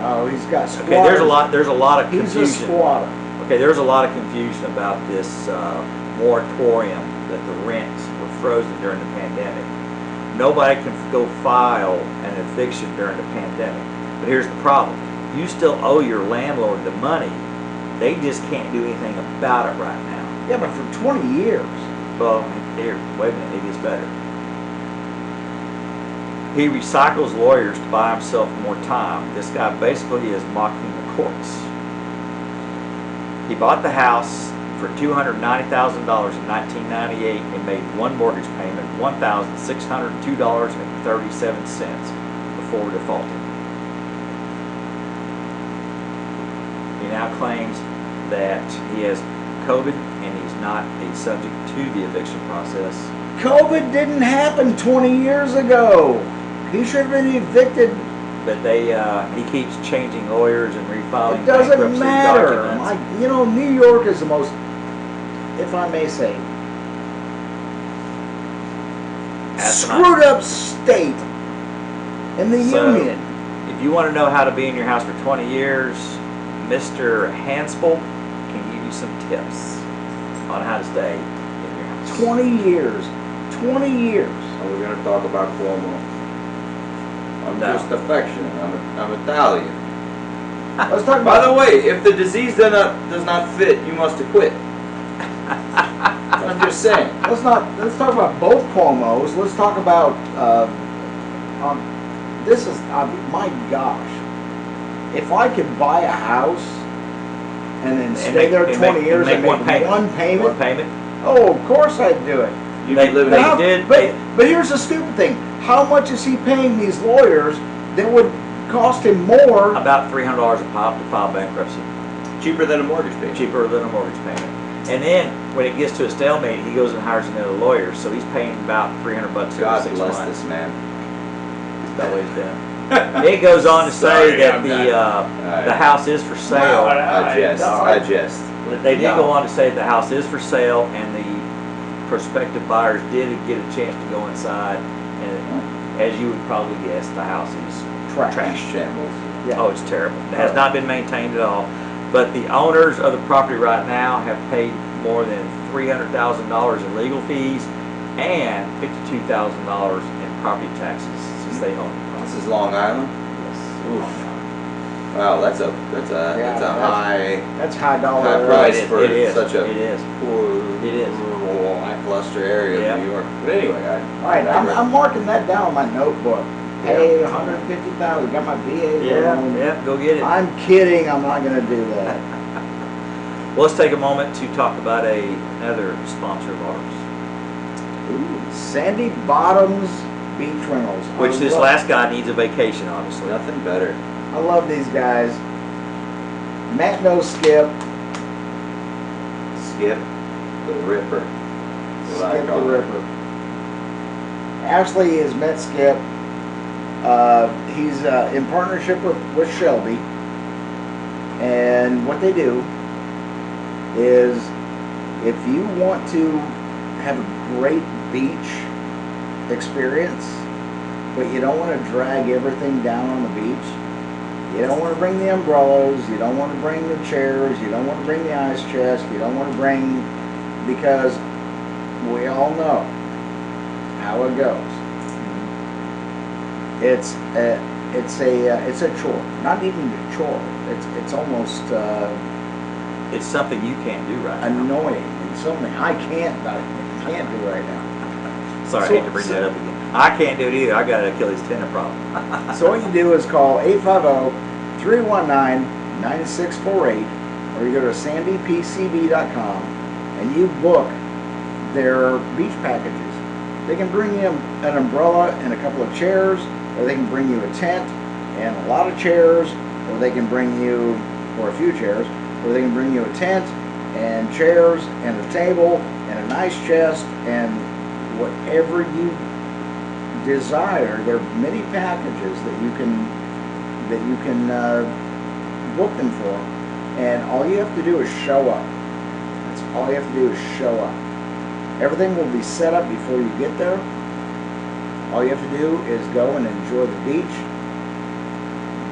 B: Oh, he's got squatters.
A: Okay, there's a lot of confusion.
B: He's a squatter.
A: Okay, there's a lot of confusion about this moratorium that the rents were frozen during the pandemic. Nobody can go file an eviction during the pandemic. But here's the problem. You still owe your landlord the money. They just can't do anything about it right now.
B: Yeah, but for 20 years.
A: Well, here, wait a minute, it gets better. He recycles lawyers to buy himself more time. This guy basically is mocking the courts. He bought the house for $290,000 in 1998 and made one mortgage payment, $1,602.37 before defaulting. He now claims that he has COVID and he's not a subject to the eviction process.
B: COVID didn't happen 20 years ago. He should have been evicted.
A: But he keeps changing lawyers and refiling
B: It doesn't
A: bankruptcy
B: matter.
A: documents.
B: New York is the most, if I may say, screwed up state in the union.
A: If you want to know how to be in your house for 20 years, Mr. Hansel can give you some tips on how to stay in your house.
B: 20 years. 20 years.
C: Are we going to talk about Cuomo? I'm
A: No.
C: just affectionate. I'm Italian.
B: Let's talk
C: By
B: about...
C: the way, if the disease does not fit, you must acquit. I'm just saying.
B: Let's talk about both Cuomos. Let's talk about this is my gosh. If I could buy a house and then stay there 20 years and make one payment. Oh, of course I'd do it.
C: You'd be living in
B: But here's the stupid thing. How much is he paying these lawyers that would cost him more?
A: About $300 a pop to file bankruptcy.
C: cheaper than a mortgage payment.
A: Cheaper than a mortgage payment. And then when it gets to a stalemate, he goes and hires another lawyer, so he's paying about $300 every
C: God
A: 6
C: bless
A: months.
C: this man.
A: That way it's done. It goes on to say that the house is for sale.
C: I jest.
A: They did go on to say the house is for sale, and the prospective buyers did get a chance to go inside. And as you would probably guess, the house is trash.
C: Shambles.
B: Yeah.
A: Oh, it's terrible. It has not been maintained at all. But the owners of the property right now have paid more than $300,000 in legal fees and $52,000 in property taxes since they own it.
C: This is Long Island.
A: Yes.
C: Oof. Wow, that's a
B: high dollar.
C: high price for
A: It is.
C: such a
A: It is.
C: poor,
A: It is.
C: rural, lackluster area
A: Yeah.
C: of New York. But anyway,
B: All right, I'm marking that down on my notebook. Hey, 150,000. Got my VA loan.
A: Yeah, go get it.
B: I'm kidding. I'm not going to do that.
A: Well, let's take a moment to talk about another sponsor of ours.
B: Ooh, Sandy Bottoms Beach Rentals.
A: Which this last guy needs a vacation, obviously.
C: nothing better.
B: I love these guys. Matt knows Skip.
C: Skip the Ripper.
B: Skip the Ripper. Ashley has met Skip. He's in partnership with Shelby. And what they do is, if you want to have a great beach experience, but you don't want to drag everything down on the beach, you don't want to bring the umbrellas, you don't want to bring the chairs, you don't want to bring the ice chest, you don't want to bring, because we all know how it goes. It's a chore. Not even a chore. It's almost
A: It's something you can't do right now.
B: annoying. It's something I can't do right now.
A: Sorry, I hate to bring that up again. I can't do it either. I got an Achilles tendon problem.
B: So what you do is call 9648, or you go to sandypcb.com and you book their beach packages. They can bring you an umbrella and a couple of chairs, or they can bring you a tent and a lot of chairs, or they can bring you, or a few chairs, or they can bring you a tent and chairs and a table and a nice chest and whatever you desire. There are many packages that you can book them for, and all you have to do is show up. That's all you have to do is show up. Everything will be set up before you get there. All you have to do is go and enjoy the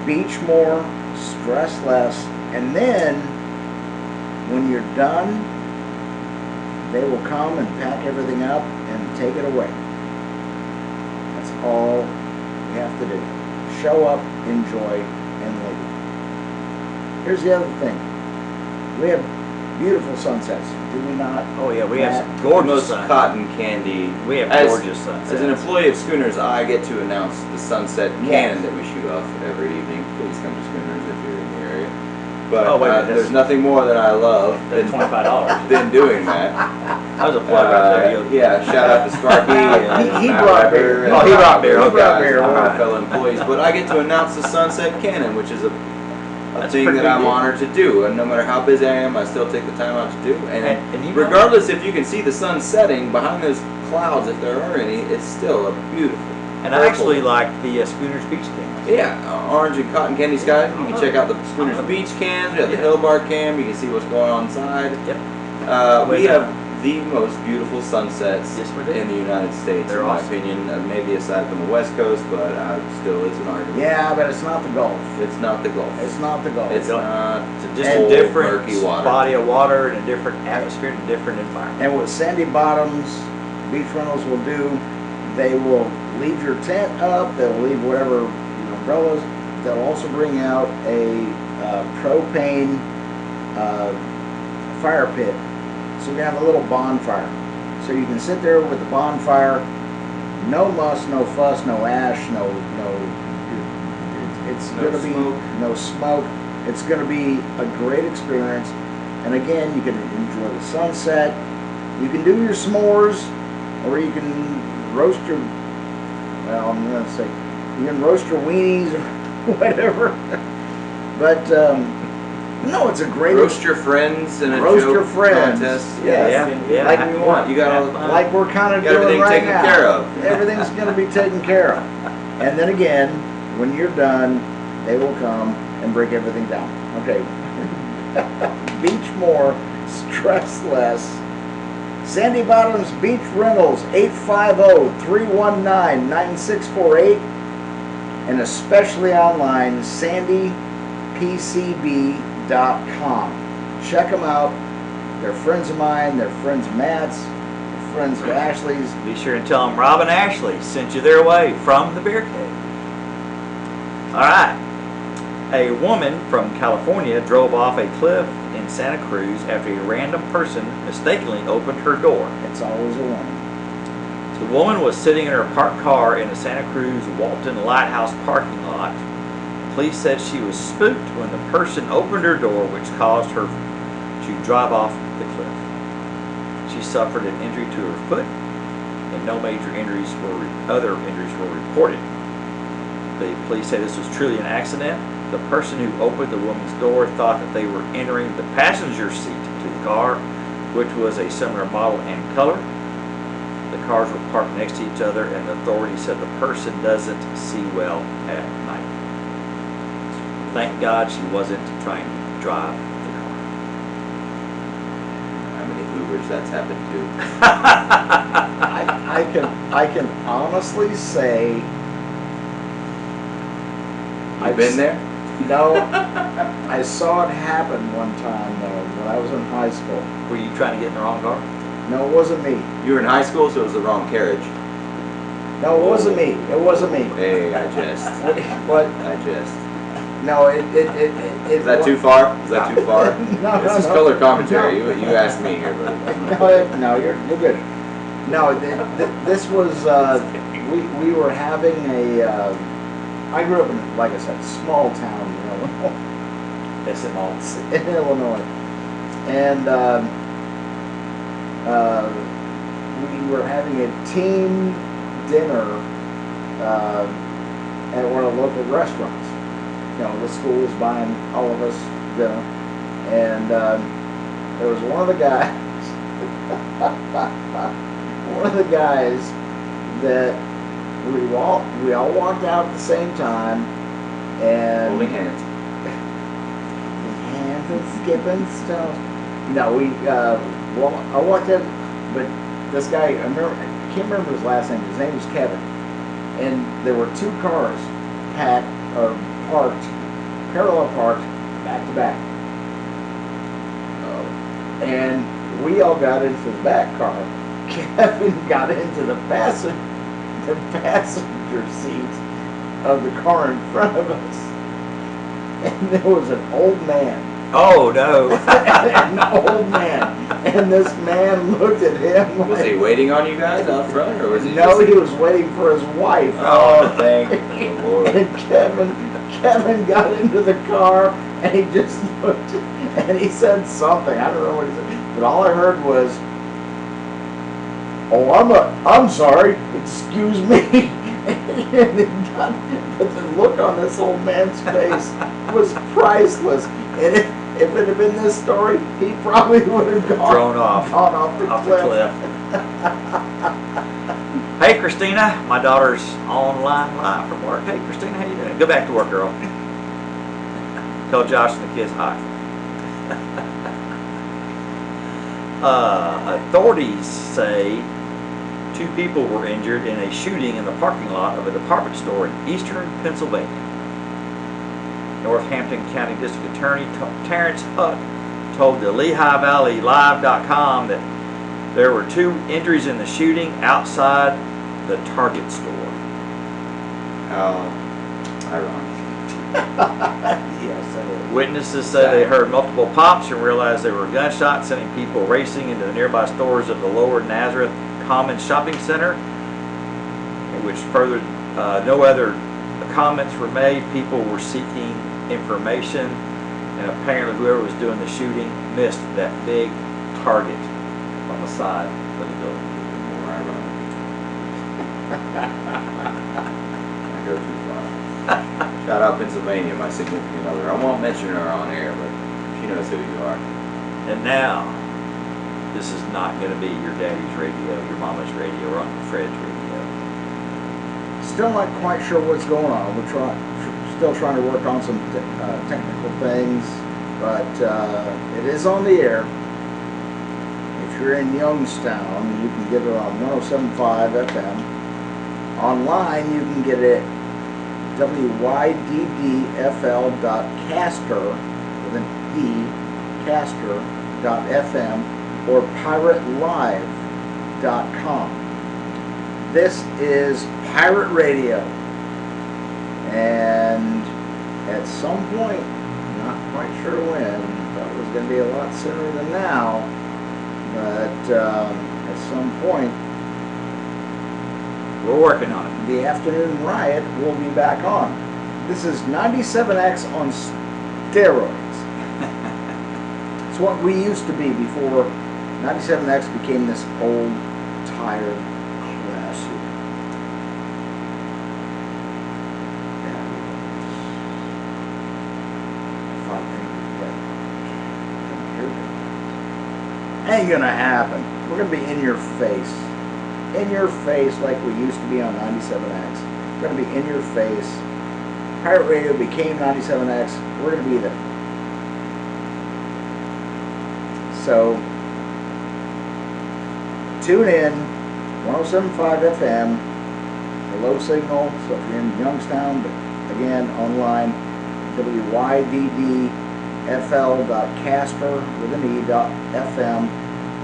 B: beach more, stress less, and then when you're done, they will come and pack everything up and take it away. That's all you have to do. Show up, enjoy, and leave. Here's the other thing. We have beautiful sunsets, do we not?
A: Oh yeah, we have
B: Matt?
A: some gorgeous
C: Most
A: sunsets.
C: cotton candy.
A: We have
C: As-
A: gorgeous sunsets.
C: As an employee of Schooners, I get to announce the sunset
B: Yes.
C: cannon that we shoot off every evening. Please come to Schooners if you're in the area. But
A: Oh, wait a minute,
C: there's nothing more that I love
A: That's $25.
C: than doing that.
A: That was a plug right there. You'll-
C: Yeah, shout out to Sparky. And
B: He
C: Matt
B: brought
C: Weber
B: beer.
C: and
A: Oh, he brought beer.
C: those
A: Okay.
C: guys,
B: Beer.
C: our
A: Alright.
C: fellow employees. But I get to announce the sunset cannon, which is a
A: That's
C: thing
A: pretty
C: that I'm
A: big deal.
C: honored to do. And no matter how busy I am, I still take the time out to do.
A: And you know-
C: regardless if you can see the sun setting behind those clouds, if there are any, it's still a beautiful.
A: And I actually like the Schooners Beach cans.
C: Yeah, orange and cotton candy skies. You can check out the Schooners Beach cans. We have the
A: Yeah.
C: Hill Bar cam. You can see what's going on inside.
A: Yep.
C: We have the most beautiful sunsets
A: Yes, we do.
C: in the United States,
A: They're
C: in my
A: awesome.
C: opinion. Maybe aside from the West Coast, but still, it's an argument.
B: Yeah, but it's not the Gulf.
C: It's not the Gulf.
B: It's not the Gulf.
C: It's not
A: It's just
B: And
A: a different
C: murky water.
A: body of water and a different atmosphere and a different environment.
B: And what Sandy Bottoms Beach Rentals will do, they will leave your tent up, they'll leave whatever your umbrellas, they'll also bring out a propane fire pit. So you can have a little bonfire. So you can sit there with the bonfire, no muss, no fuss, no ash, it's
C: No
B: gonna be
C: smoke.
B: no smoke. It's gonna be a great experience. And again, you can enjoy the sunset. You can do your s'mores, or you can roast your, well, I'm gonna say, you can roast your weenies or whatever. But, no, it's a great,
C: Roast your friends in a
B: Roast
C: joke
B: your friends.
C: contest.
B: Yeah,
A: yeah.
C: Like we want. You got all
B: like we're kind of
C: got
B: doing
C: everything
B: right
C: taken
B: now.
C: care of.
B: Everything's gonna be taken care of. And then again, when you're done, they will come and break everything down. Okay. Beach more, stress less. Sandy Bottoms Beach Rentals, 850-319-9648, and especially online, sandypcb.com. Check them out. They're friends of mine, they're friends of Matt's, they're friends of Ashley's.
A: Be sure and tell them Rob and Ashley sent you their way from the Beer Cave. All right. A woman from California drove off a cliff in Santa Cruz after a random person mistakenly opened her door.
B: It's always a woman.
A: The woman was sitting in her parked car in the Santa Cruz Walton Lighthouse parking lot. Police said she was spooked when the person opened her door, which caused her to drive off the cliff. She suffered an injury to her foot, and no major other injuries were reported. The police say this was truly an accident. The person who opened the woman's door thought that they were entering the passenger seat to the car, which was a similar model and color. The cars were parked next to each other, and the authorities said the person doesn't see well at night. Thank God she wasn't trying to drive the car.
C: How many Ubers that's happened to?
B: I can honestly say
C: You've been there?
B: no. I saw it happen one time though when I was in high school.
A: Were you trying to get in the wrong car?
B: No, it wasn't me.
C: You were in high school, so it was the wrong carriage.
B: No, it wasn't me. It wasn't me.
C: Hey, I jest.
B: What?
C: I jest.
B: No, it
C: Is that too far? Is that too far?
B: No,
C: This is
B: no.
C: color commentary. You asked me here, buddy.
B: No, you're good. No, this was we were having a. I grew up in, like I said, small town,
A: SMOs.
B: in Illinois. And we were having a team dinner at one of the local restaurants. You know, the school was buying all of us dinner. And there was one of the guys, that we all walked out at the same time, and
C: Holding hands.
B: hands and skipping stuff. No, I walked in, but this guy, I can't remember his last name. His name was Kevin, and there were two cars parked, parallel parked, back to back. And we all got into the back car. Kevin got into the passenger seat of the car in front of us. And there was an old man.
A: Oh no!
B: An old man. And this man looked at him like...
C: Was he waiting on you guys out front, or was he
B: No,
C: just...
B: he was waiting for his wife.
C: Oh, thank the Lord.
B: And Kevin got into the car, and he just looked, and he said something. I don't know what he said, but all I heard was, "Oh, I'm sorry. Excuse me." But the look on this old man's face was priceless. And if it had been this story, he probably would have
A: Thrown off
B: the
A: cliff. Hey Christina, my daughter's online live from work. Hey Christina, how you doing? Go back to work, girl. Tell Josh and the kids hi. Authorities say 2 people were injured in a shooting in the parking lot of a department store in eastern Pennsylvania. Northampton County District Attorney Terrence Huck told the LehighValleyLive.com that there were 2 injuries in the shooting outside the Target store.
C: How ironic.
B: Yes, that is.
A: Witnesses say they heard multiple pops and realized they were gunshots, sending people racing into the nearby stores of the Lower Nazareth Commons Shopping Center, in which further no other comments were made. People were seeking information, and apparently whoever was doing the shooting missed that big target on the side of the building.
C: More ironic. I go too far. Shout out Pennsylvania, my significant other. I won't mention her on air, but she knows who you are.
A: And now, this is not going to be your daddy's radio, your mama's radio, or Uncle Fred's radio.
B: Still not quite sure what's going on. We're still trying to work on some technical things, but it is on the air. If you're in Youngstown, you can get it on 107.5 FM. Online, you can get it at wyddfl.caster with an E, caster.fm, or piratelive.com. This is Pirate Radio, and at some point, not quite sure when, thought it was going to be a lot sooner than now, but at some point,
A: We're working on it.
B: the afternoon riot will be back on. This is 97X on steroids. It's what we used to be before 97X became this old, tired classic. Ain't gonna happen. We're gonna be in your face. In your face like we used to be on 97X. We're gonna be in your face. Pirate Radio became 97X. We're gonna be there. So tune in, 107.5 FM, the low signal. So if you're in Youngstown, but again online, wyddfl.caster with an E.fm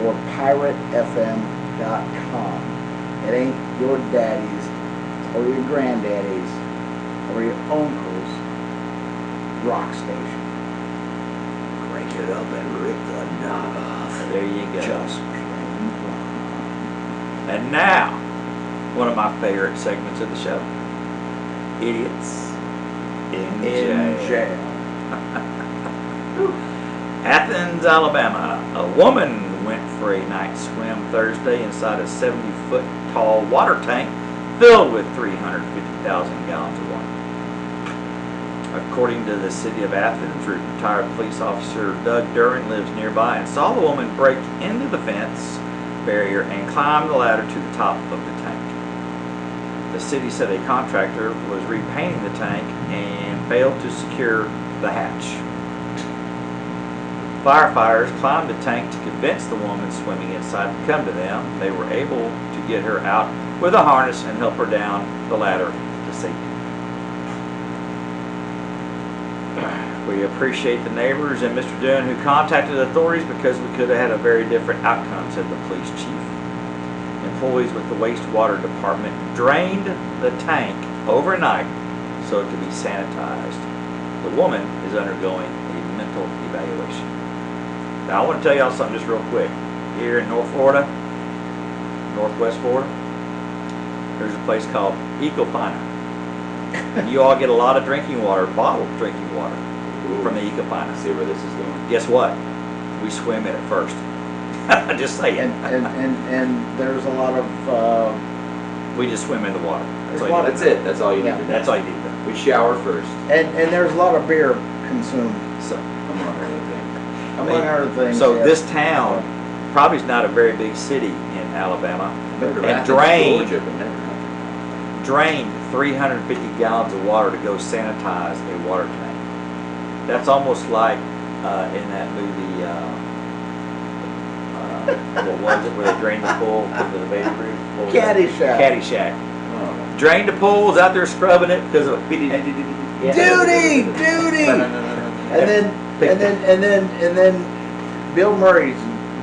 B: or piratefm.com. It ain't your daddy's or your granddaddy's or your uncle's rock station. Crank it up and rip the knob off.
A: There you go.
B: Just plain fun.
A: And now, one of my favorite segments of the show. Idiots in jail. Athens, Alabama. A woman went for a night swim Thursday inside a 70-foot tall water tank filled with 350,000 gallons of water. According to the city of Athens, retired police officer Doug Duran lives nearby and saw the woman break into the fence barrier and climb the ladder to the top of the tank. The city said a contractor was repainting the tank and failed to secure the hatch. Firefighters climbed the tank to convince the woman swimming inside to come to them. They were able to get her out with a harness and help her down the ladder to safety. We appreciate the neighbors and Mr. Dunn who contacted authorities because we could have had a very different outcome, said the police chief. Employees with the wastewater department drained the tank overnight so it could be sanitized. The woman is undergoing a mental evaluation. Now I want to tell y'all something just real quick. Here in Northwest Florida, there's a place called Ecofina. And you all get a lot of drinking water, bottled drinking water from the Ecofina.
C: See where this is going.
A: Guess what? We swim in it first. Just saying.
B: And there's a lot of
A: We just swim in the water. That's all
B: There's a lot
A: you
B: of-
A: do.
C: That's it. That's all you need
B: Yeah.
C: to do.
A: That's all you need to do.
C: We shower first.
B: and there's a lot of beer consumed,
A: So,
C: Among other things.
B: among other things.
A: so
B: yeah.
A: this town probably is not a very big city in Alabama.
C: Better
A: And
C: Athens,
A: drained.
C: Georgia, but never
A: Drained 350 gallons of water to go sanitize a water tank. That's almost like in that movie, what was it, where they drained the pool into the baby room? What was that?
B: Caddyshack.
A: Caddyshack.
C: Oh.
A: Drained the pools, out there scrubbing it because of
B: Duty. And then Bill Murray's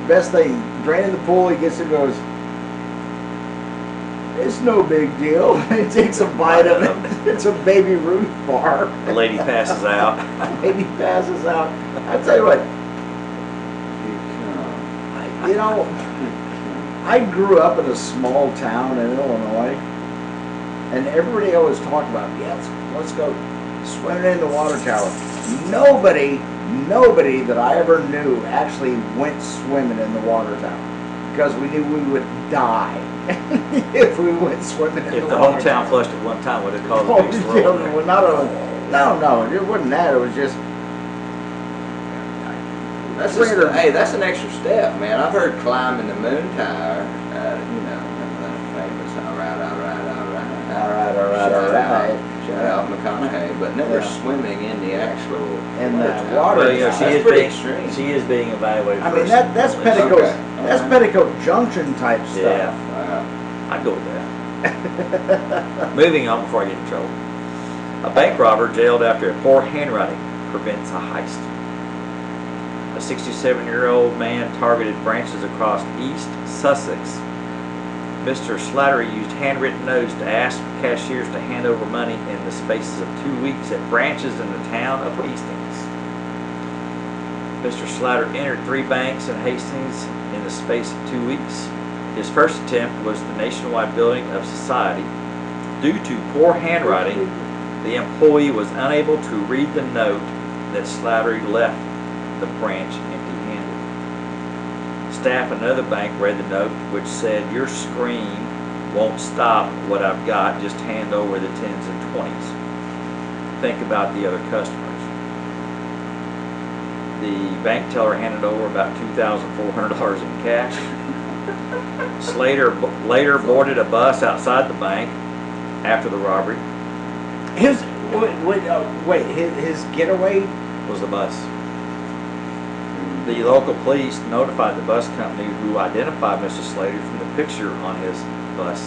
B: best thing, draining the pool, he gets it, goes, it's no big deal. He takes a bite of it. It's a Baby Ruth bar.
A: The lady passes out.
B: Baby passes out. I tell you what, you know, I grew up in a small town in Illinois, and everybody always talked about, yes, let's go swimming in the water tower. Nobody that I ever knew actually went swimming in the water tower because we knew we would die if we went swimming in
A: If
B: the
A: the whole
B: water
A: town
B: tower.
A: flushed at one time, would it cause
B: Oh,
A: a big swirl?
B: yeah, well, not a, no, it wasn't that. It was just.
C: That's just, hey, that's an extra step, man. I've heard climbing the moon tower. You know, that's famous. All right. Shout out McConaughey, but never
B: Yeah.
C: swimming in the actual
B: In the
C: tower.
B: water
A: Well, you know,
B: tower.
A: she
C: That's
A: is
C: pretty
A: being,
C: extreme.
A: she is being evaluated.
B: I
A: for
B: mean, that's
A: some-
B: Petticoat.
C: Okay.
B: That's
C: Alright.
B: Petticoat Junction type stuff.
A: Yeah,
C: Wow.
A: I'd go with that. Moving on before I get in trouble. A bank robber jailed after a poor handwriting prevents a heist. A 67-year-old man targeted branches across East Sussex. Mr. Slattery used handwritten notes to ask cashiers to hand over money in the spaces of 2 weeks at branches in the town of Hastings. Mr. Slatter entered 3 banks in Hastings in the space of 2 weeks. His first attempt was the nationwide building of society. Due to poor handwriting, the employee was unable to read the note that Slattery left the branch empty-handed. Staff at another bank read the note, which said, "Your screen won't stop what I've got, just hand over the 10s and 20s. Think about the other customers." The bank teller handed over about $2,400 in cash. Slater later boarded a bus outside the bank after the robbery.
B: His getaway.
A: Was the bus. The local police notified the bus company, who identified Mr. Slater from the picture on his bus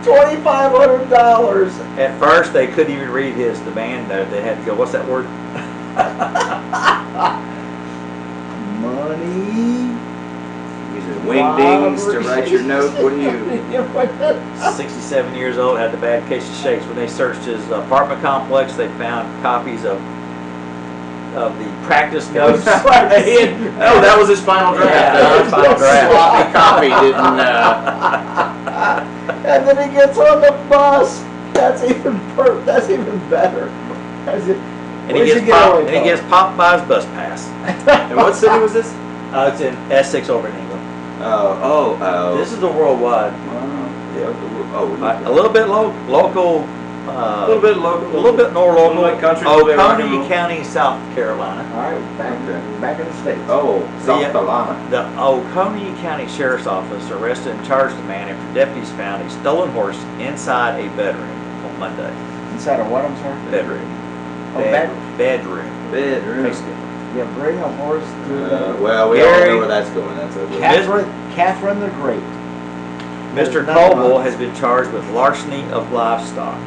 B: $2,500.
A: At first, they couldn't even read his demand note. They had to go, what's that word?
B: Money.
C: Using wingdings to write your note. What do you?
A: 67 years old, had the bad case of shakes. When they searched his apartment complex, they found copies of the practice notes.
C: Oh, that was his final draft.
A: Yeah, his final draft.
C: Sloppy copy didn't.
B: And then he gets on the bus That's even better.
A: And he gets popped by his bus pass.
C: And what city was this?
A: It's in Essex over in England.
C: Oh.
A: This is a worldwide. A little bit local.
C: A little bit local.
A: A little bit more local.
C: Like country.
A: Oconee County, South Carolina.
B: All right, back in the States.
C: Oh, South Carolina.
A: The Oconee County Sheriff's Office arrested and charged the man after deputies found a stolen horse inside a bedroom on Monday.
B: Inside a what? I'm sorry.
A: Bedroom.
B: Oh,
A: Bedroom.
B: You bring a horse through
C: well, we all know where that's going. That's okay.
B: Catherine the Great.
A: Mr. Colville has been charged with larceny of livestock.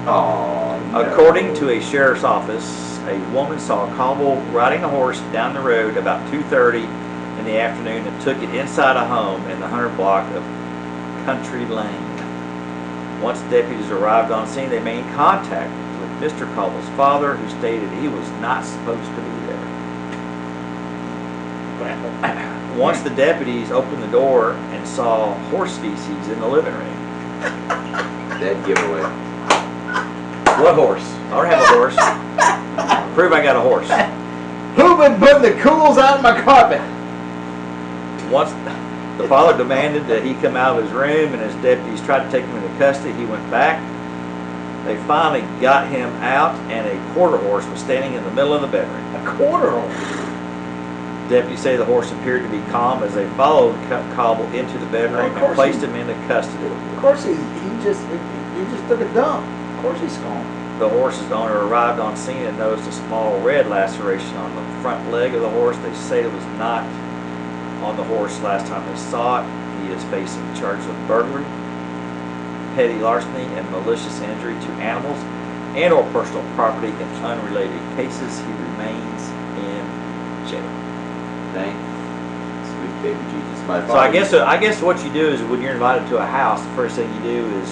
C: Oh, no.
A: According to a sheriff's office, a woman saw Colville riding a horse down the road about 2:30 in the afternoon and took it inside a home in the 100 block of Country Lane. Once deputies arrived on scene, they made contact with Mr. Colville's father, who stated he was not supposed to be there. Once the deputies opened the door and saw horse feces in the living room.
C: Dead giveaway.
A: What horse? I don't have a horse. Prove I got a horse.
B: Who been putting the cools out of my carpet?
A: Once the father demanded that he come out of his room, and as deputies tried to take him into custody, he went back. They finally got him out, and a quarter horse was standing in the middle of the bedroom.
B: A quarter horse?
A: Deputies say the horse appeared to be calm as they followed Cobble into the bedroom and placed him into custody.
B: Of course he just took a dump. Of course he's calm.
A: The horse's owner arrived on scene and noticed a small red laceration on the front leg of the horse. They say it was not on the horse last time they saw it. He is facing charges of burglary, petty larceny, and malicious injury to animals and or personal property in unrelated cases. He remains in jail.
C: Thank sweet baby Jesus. My
A: So I guess what you do is when you're invited to a house, the first thing you do is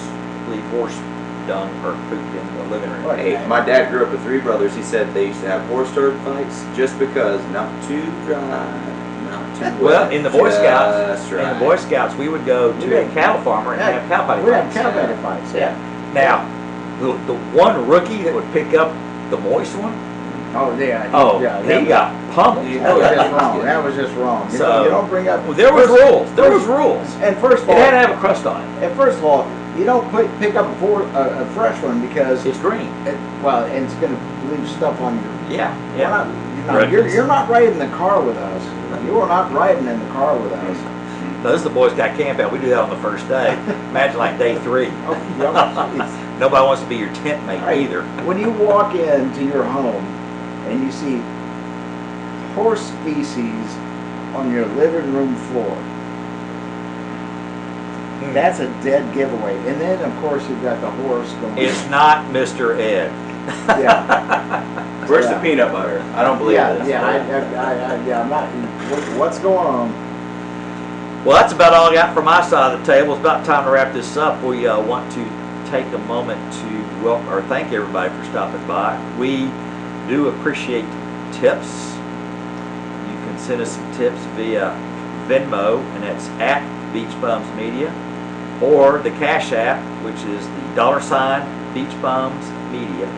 A: leave horse dung or poop in the living room.
C: Hey, my dad grew up with 3 brothers. He said they used to have horse turd fights just because not too dry, not too wet.
A: Well, in the Boy Scouts,
C: Right.
A: we would go to a cattle farmer and have cow patty
B: We
A: fights.
B: have cow patty fights.
A: Yeah. Now, the one rookie that would pick up the moist one,
B: Oh yeah.
A: he got pummeled.
B: That was just wrong. That was just wrong.
A: So-
B: you don't bring up.
A: Well, there was rules. There was rules.
B: And first of
A: It
B: all,
A: had to have a crust on it.
B: and first of all, you don't pick up a fresh one because
A: It's green.
B: and it's going to leave stuff on your.
A: Yeah.
B: We're
A: Yeah.
B: not, you're not riding the car with us. You are not riding in the car with us.
A: No, this is the Boy Scout camp out. We do that on the first day. Imagine like day 3.
B: Oh, yeah.
A: Nobody wants to be your tent mate
B: Right.
A: either.
B: When you walk into your home and you see horse feces on your living room floor, that's a dead giveaway. And then, of course, you've got the horse going.
A: It's not Mr. Ed.
B: Yeah.
C: Where's
B: Yeah.
C: the peanut butter? I don't believe this.
B: I'm not. What's going on?
A: Well, that's about all I got from my side of the table. It's about time to wrap this up. We want to take a moment to welcome or thank everybody for stopping by. We do appreciate tips. You can send us some tips via Venmo, and that's at Beach Bums Media, or the Cash App, which is the $ Beach Bums Media.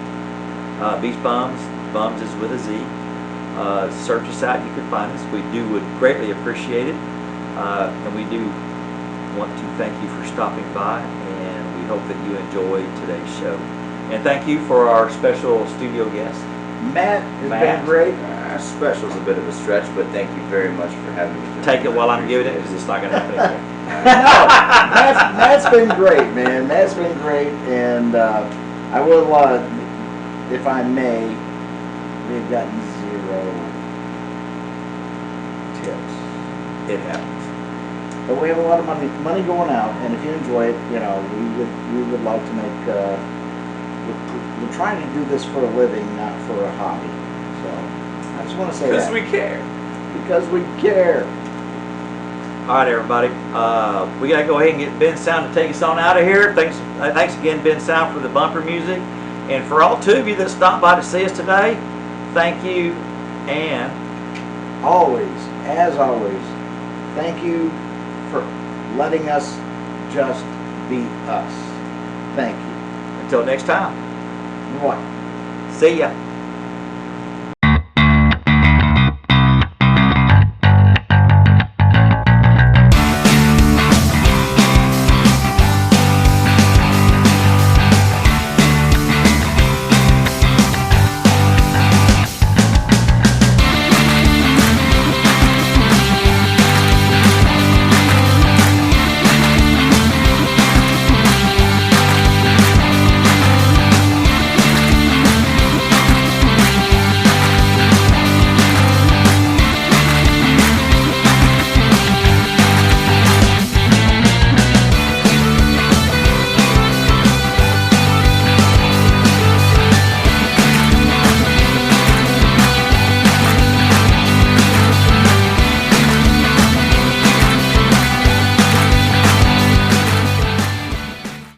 A: Beach Bums, Bums is with a Z. Search us out, you can find us. We would greatly appreciate it. And we do want to thank you for stopping by, and we hope that you enjoyed today's show. And thank you for our special studio guest.
B: Matt has been great.
C: Special's a bit of a stretch, but thank you very much for having me tonight.
A: Take it while I'm giving it, because it's not going to happen again.
B: No, Matt's been great, man. Matt's been great, and I will, if I may, we've gotten 0 tips.
A: It happens.
B: But we have a lot of money going out, and if you enjoy it, we would like to make. We're trying to do this for a living, not for a hobby. So I just want to say that
C: Because we care.
B: because we care.
A: All right, everybody. We got to go ahead and get Ben Sound to take us on out of here. Thanks again, Ben Sound, for the bumper music. And for all 2 of you that stopped by to see us today, thank you. And
B: Always, as always, thank you for letting us just be us. Thank you.
A: Until next time,
B: What?
A: see ya.